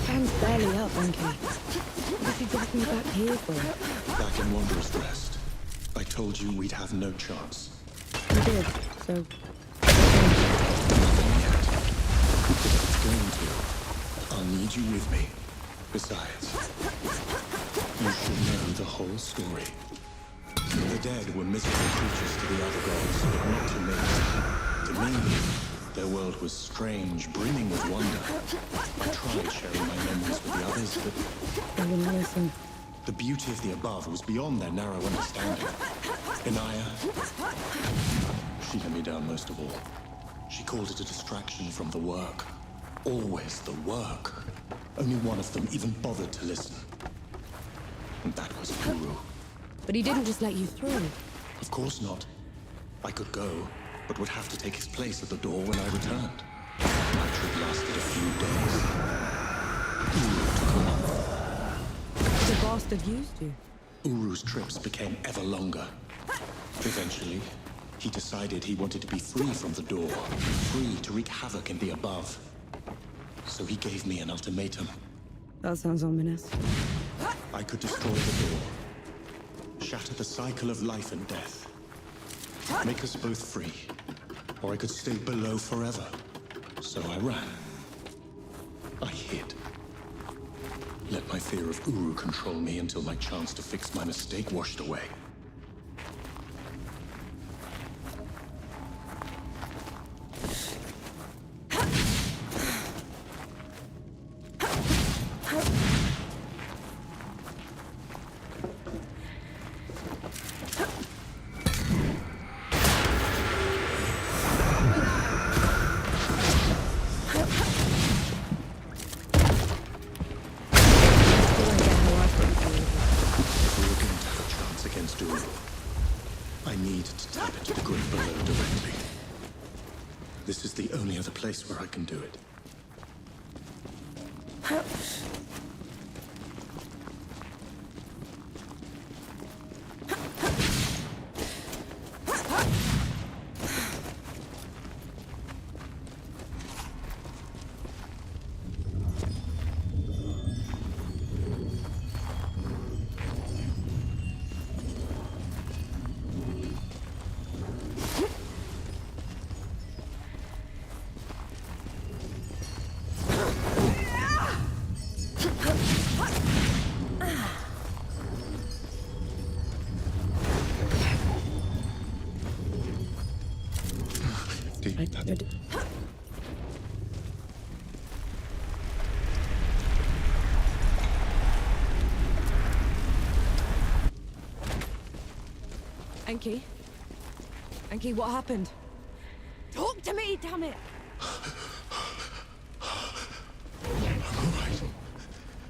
Sun's barely up, Enki. What did you get me back here for? Back in Wanderer's Rest, I told you we'd have no chance. You did, so... Nothing yet. If it's going to, I'll need you with me. Besides, you should know the whole story. The dead were mystical creatures to the other gods, but not to me. To me, their world was strange, brimming with wonder. I tried sharing my memories with the others, but I wouldn't listen. the beauty of the above was beyond their narrow understanding. Inaya, she let me down most of all. She called it a distraction from the work. Always the work. Only one of them even bothered to listen. And that was Uru. But he didn't just let you through. Of course not. I could go, but would have to take his place at the door when I returned. My trip lasted a few days. Uru took a month. The bastard used you. Uru's trips became ever longer. Eventually, he decided he wanted to be free from the door, free to wreak havoc in the above. So he gave me an ultimatum. That sounds ominous. I could destroy the door, shatter the cycle of life and death, make us both free, or I could stay below forever. So I ran. I hid. Let my fear of Uru control me until my chance to fix my mistake washed away. If we were going to have a chance against Uru, I need to tap into the great below directly. This is the only other place where I can do it. Enki? Enki, what happened? Talk to me, damn it! I'm alright.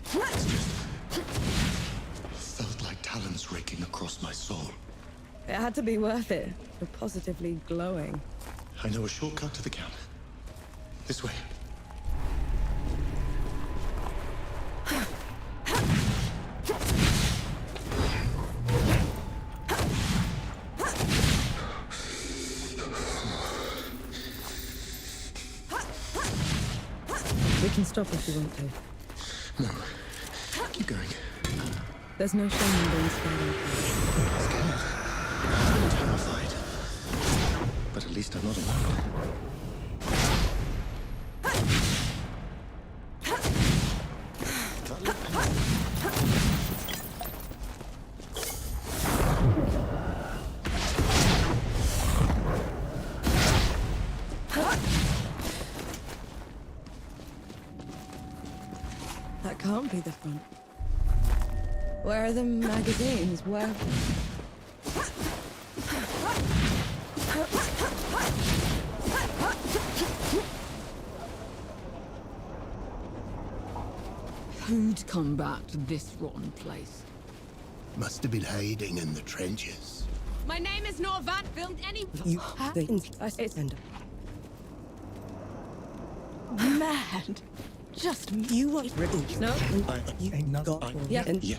It's just... felt like talons raking across my soul. It had to be worth it. You're positively glowing. I know a shortcut to the camp. This way. We can stop if you want to. No. Keep going. There's no shame in being scared. Scared. I'm terrified. But at least I'm not alone. That can't be the front. Where are the magazines? Where... Who'd come back to this rotten place? Must have been hiding in the trenches. My name is Norvat. Filmed any... You think it's end. Mad. Just You want written? No? You ain't not... I... Yeah. Yeah.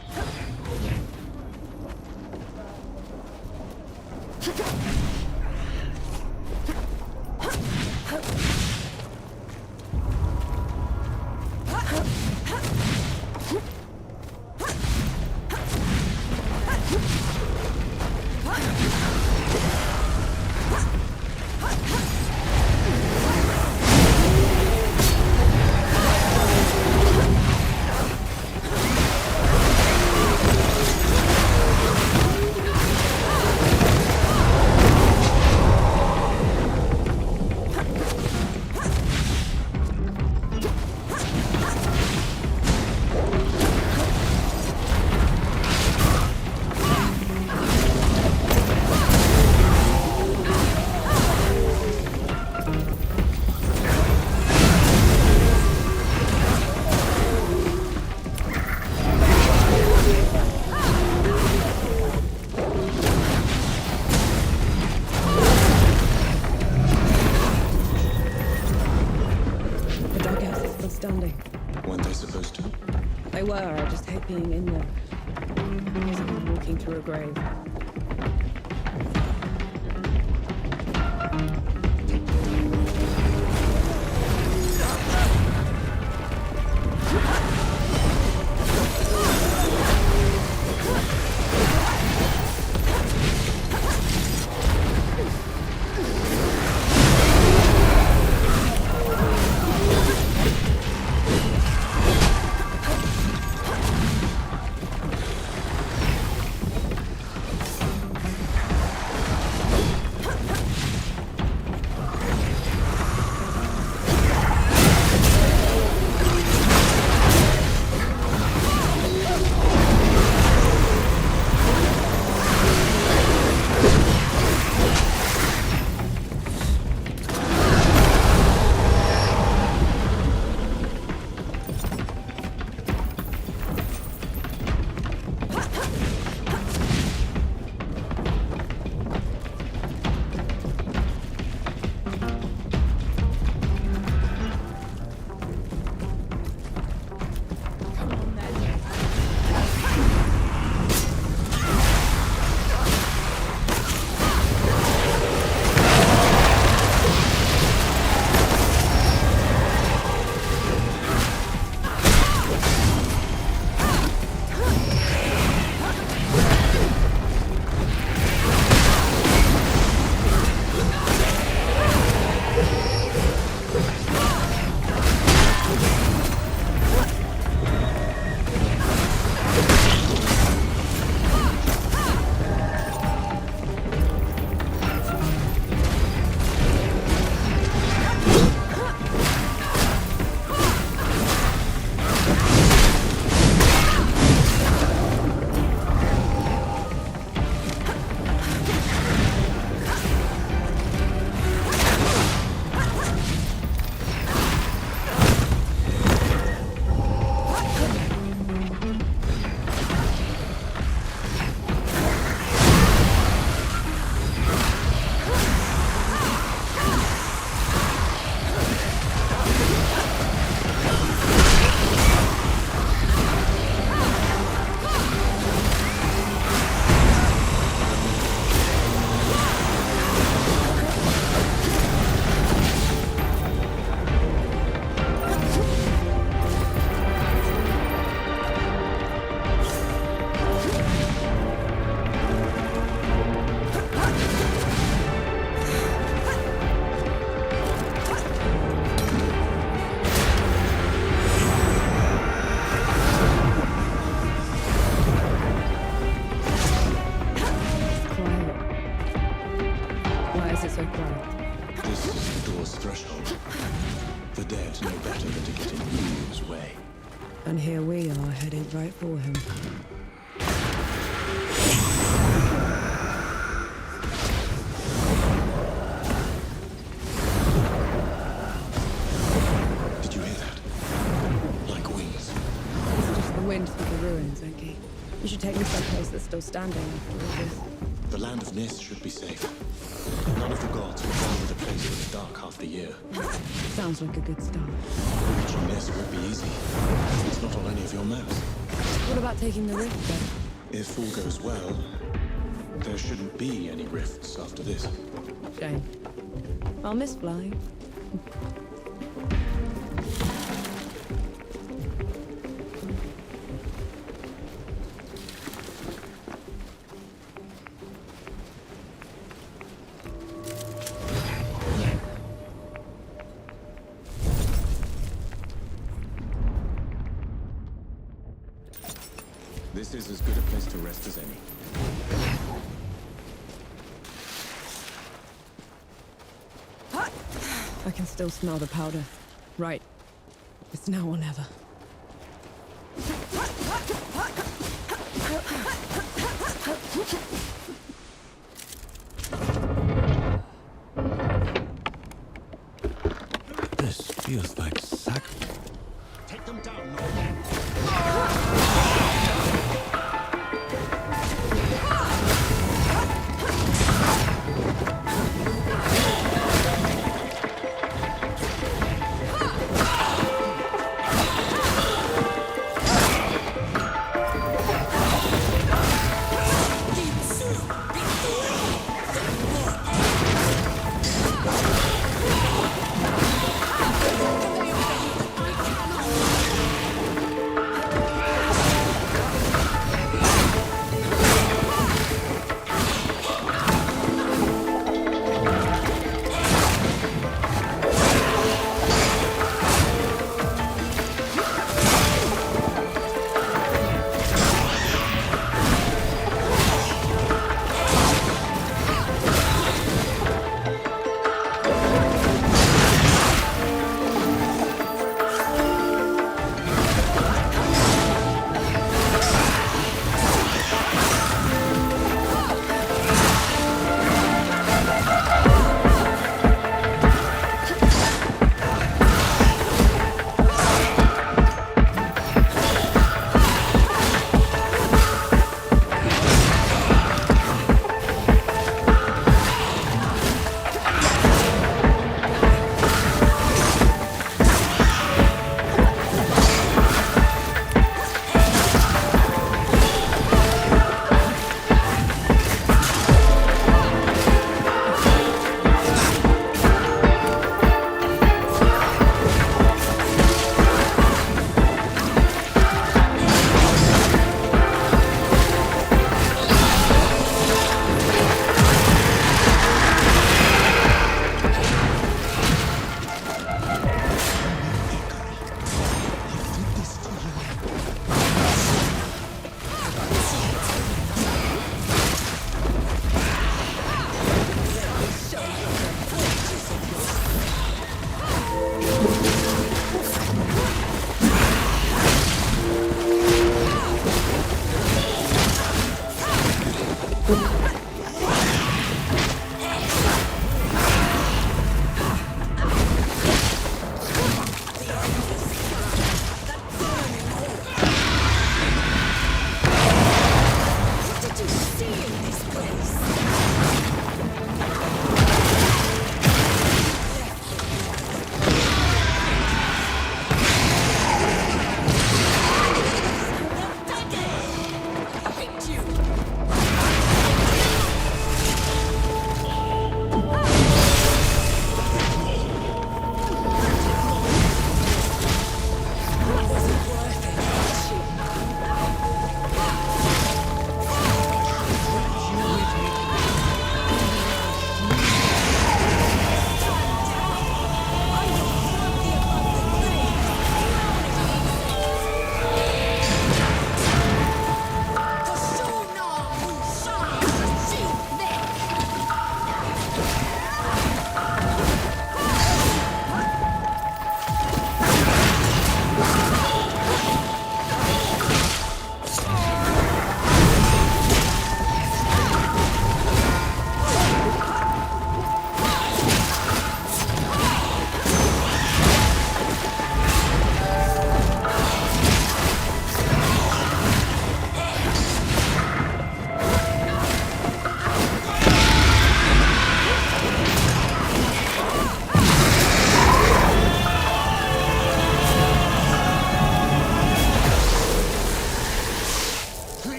Standing. Weren't they supposed to? They were. I just hate being in there. It's like walking through a grave. still standing after all this. The land of Nis should be safe. None of the gods will bother the place in the dark half the year. Sounds like a good start. Reaching Nis won't be easy. It's not on any of your maps. What about taking the rift then? If all goes well, there shouldn't be any rifts after this. Shame. I'll miss flying. This is as good a place to rest as any. I can still smell the powder. Right. It's now or never. This feels like sack. Take them down,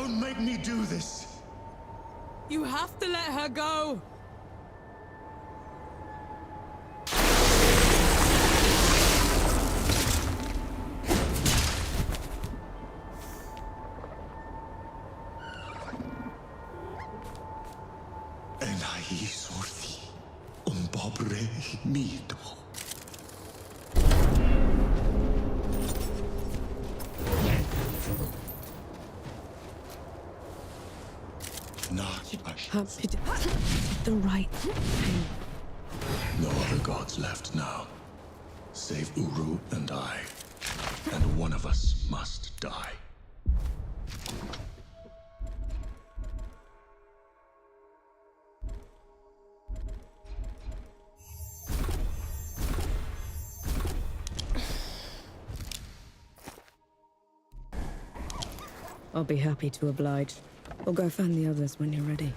Don't make me do this. You have to let her go. Enai sorti pobre mito. It did the right thing. No other gods left now, save Uru and I. And one of us must die. I'll be happy to oblige. We'll go find the others when you're ready.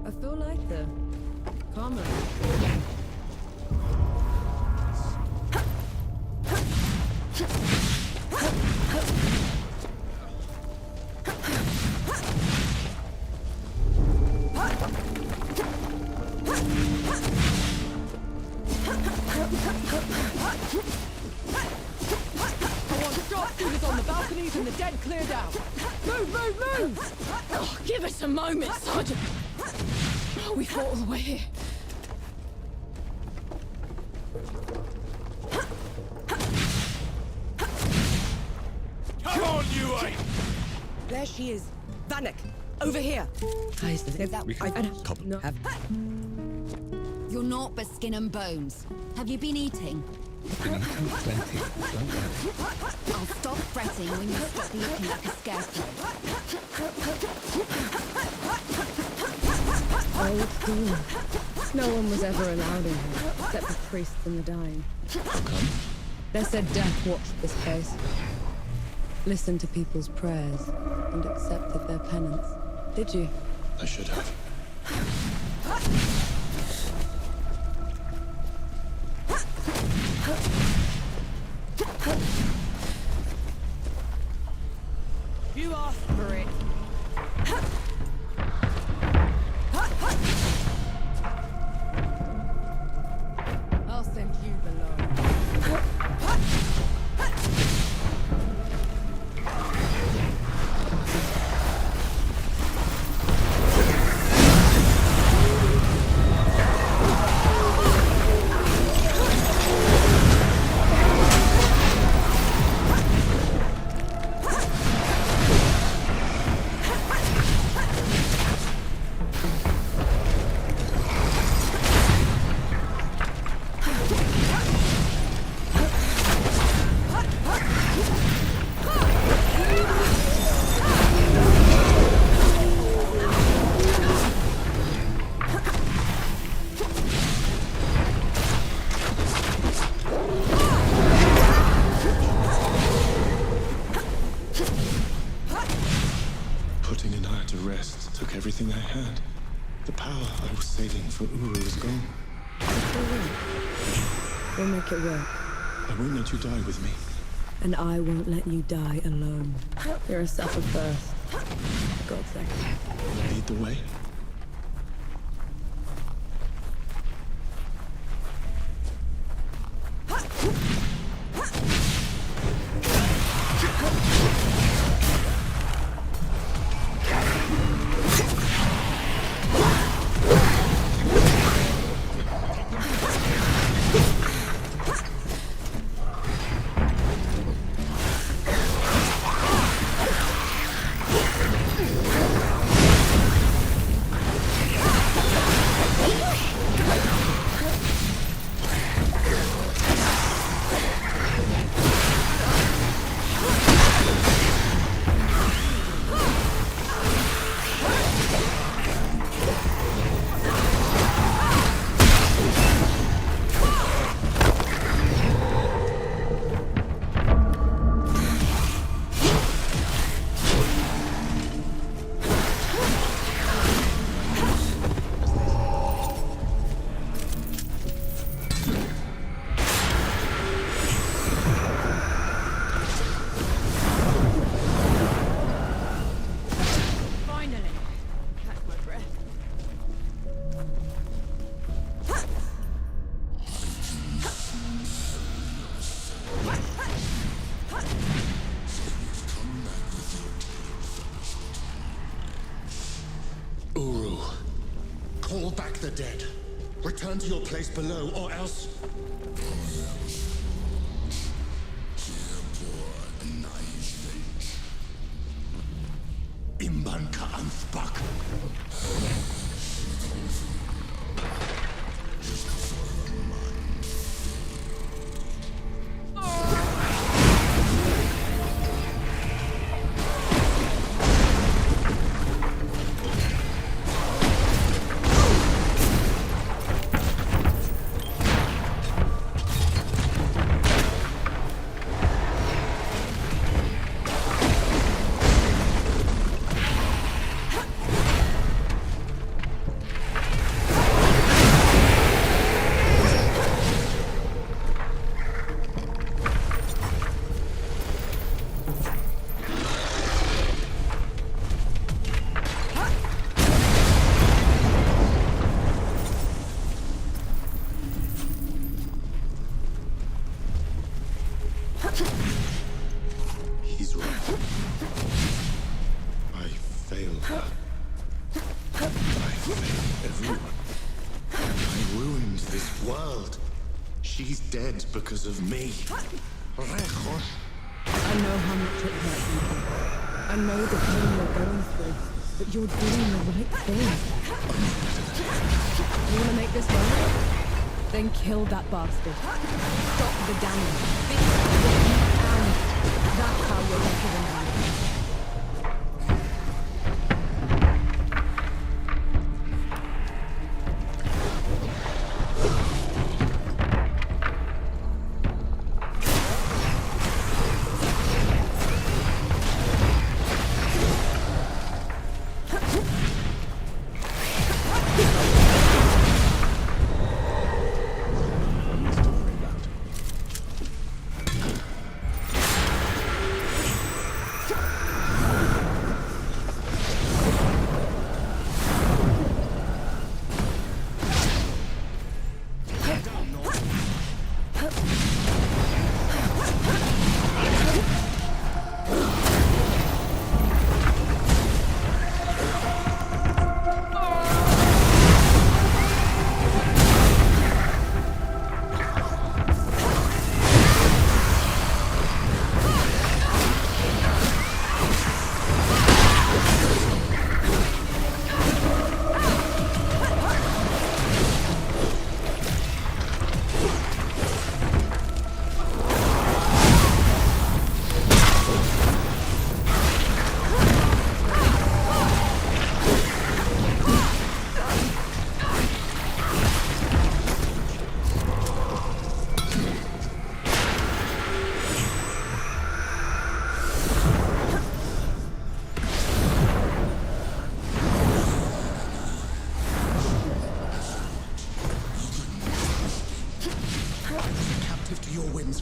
I feel like the karma. And the dead cleared out. Move, move, move! Oh, give us a moment, Sergeant. Oh, we fought all the way here. Come on, you eight! There she is. Vanek, over here. I don't know. You're naught but skin and bones. Have you been eating? Been eating plenty, don't worry. I'll stop fretting when you stop looking like a scarecrow. Old school. No one was ever allowed in here, except the priests and the dying. They said death watched this place. Listened to people's prayers and accepted their penance. Did you? I should have. You asked for it. I'll send you below. Putting Anaya to rest took everything I had. The power I was saving for Uru is gone. We'll make it work. I won't let you die with me. And I won't let you die alone. You're a suffer first. For God's sake. Lead the way. call back the dead. Return to your place below, or else... Imban ka anspak. He's right. I failed her. I failed everyone. I ruined this world. She's dead because of me. I know how much it hurts you. I know the pain you're going through, but you're doing the right thing. You want to make this right? Then kill that bastard. Stop the damage. Fix what you can. That's how you're better than him.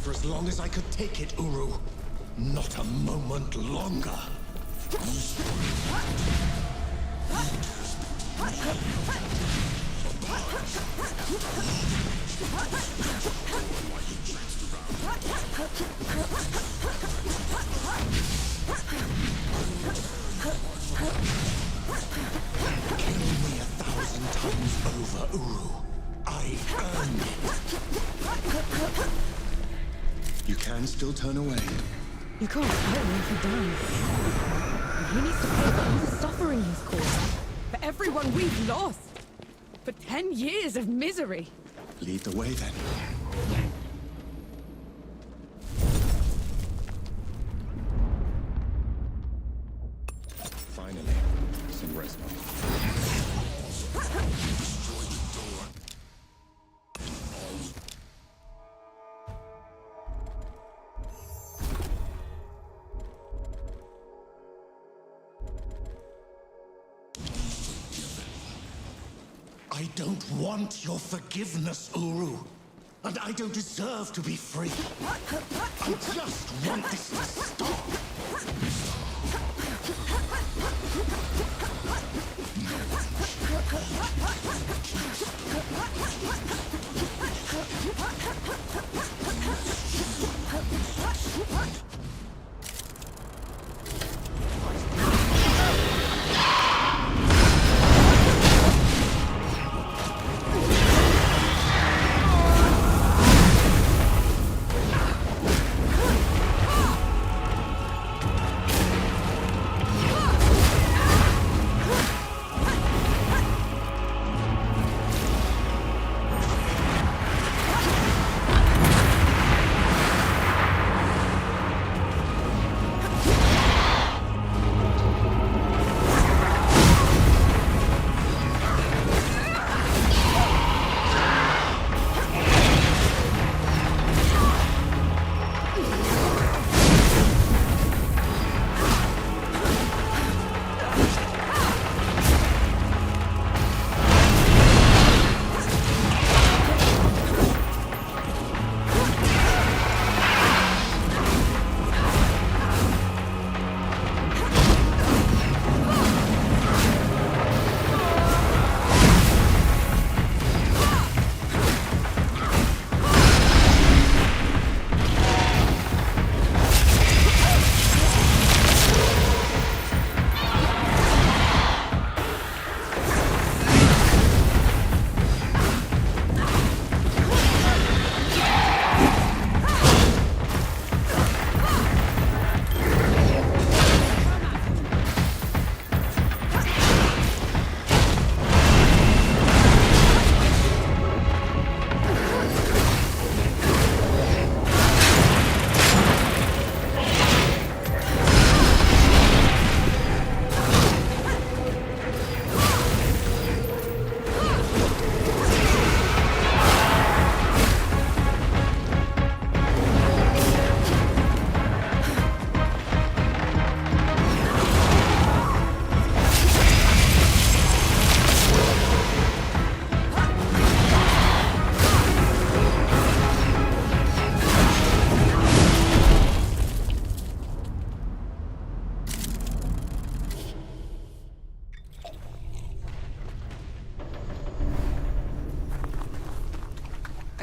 For as long as I could take it, Uru. Not a moment longer. Kill me 1,000 times over, Uru. I earned it. You can still turn away. You can't fight me if you die. He needs to pay for all the suffering he's caused. For everyone we've lost. For 10 years of misery. Lead the way, then. Finally, some respite. I don't want your forgiveness, Uru. And I don't deserve to be free. I just want this to stop.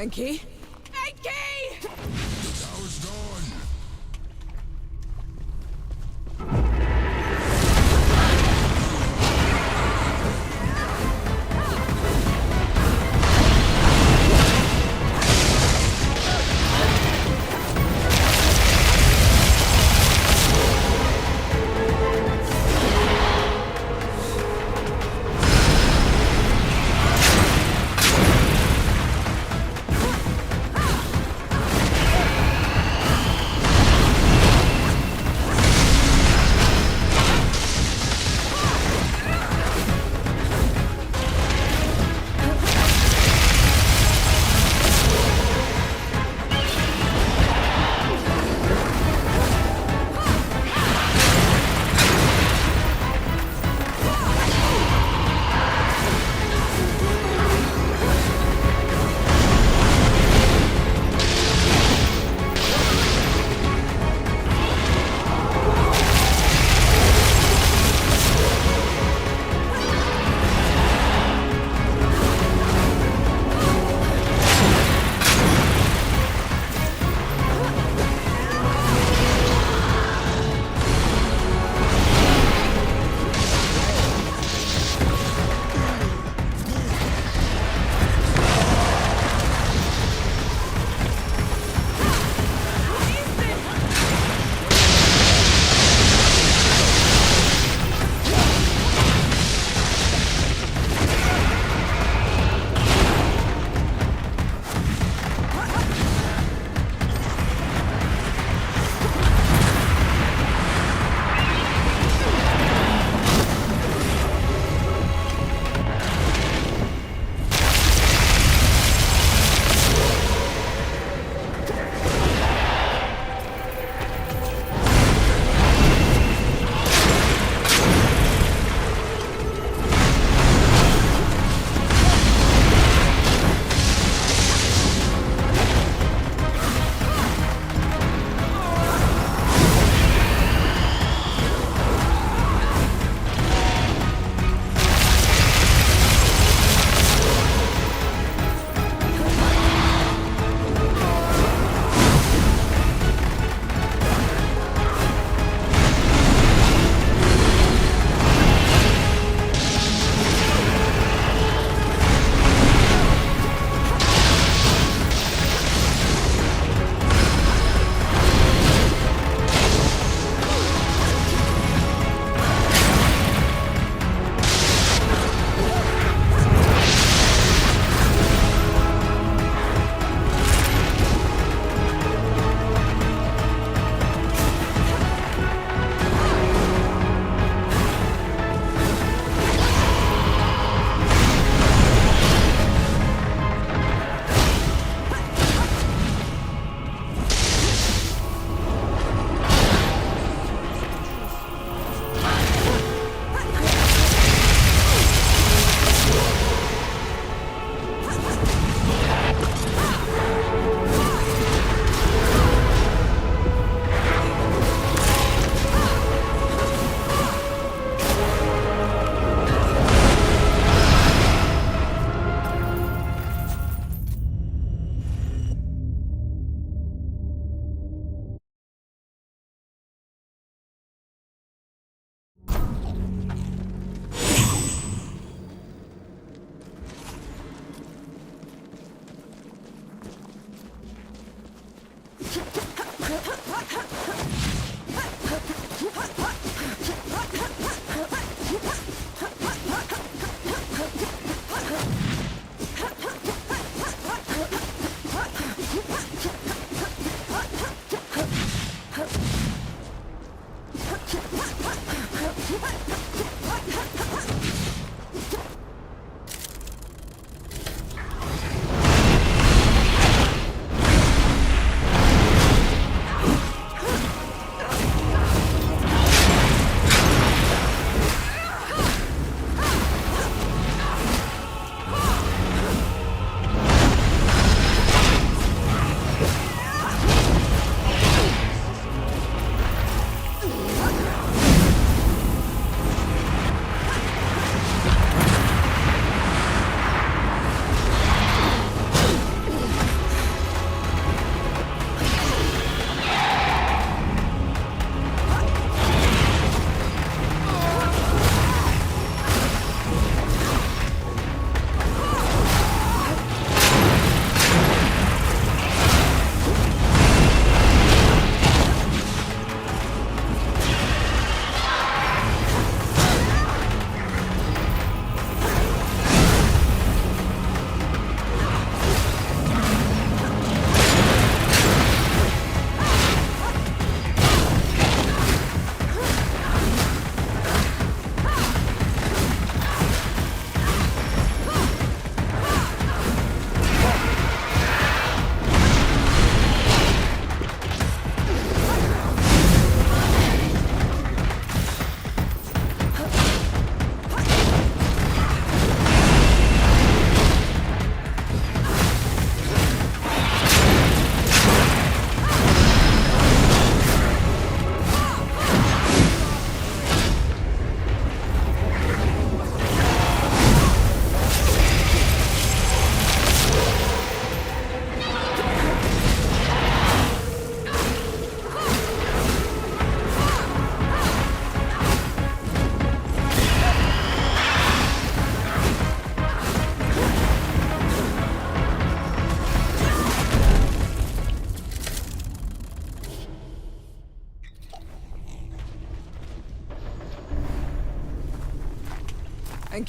Enki? Enki! The tower's gone.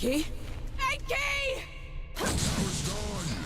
Enki? Enki! The tower's gone.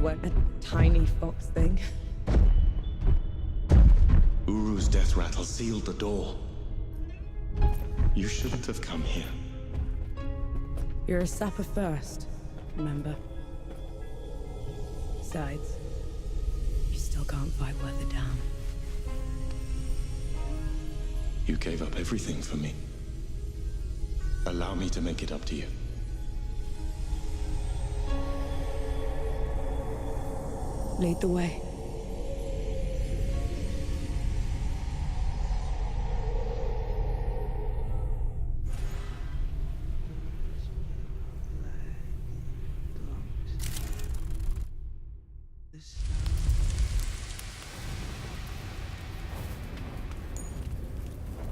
when a tiny fox thing. Uru's death rattle sealed the door. You shouldn't have come here. You're a sapper first, remember? Besides, you still can't fight Weather down. You gave up everything for me. Allow me to make it up to you. Lead the way.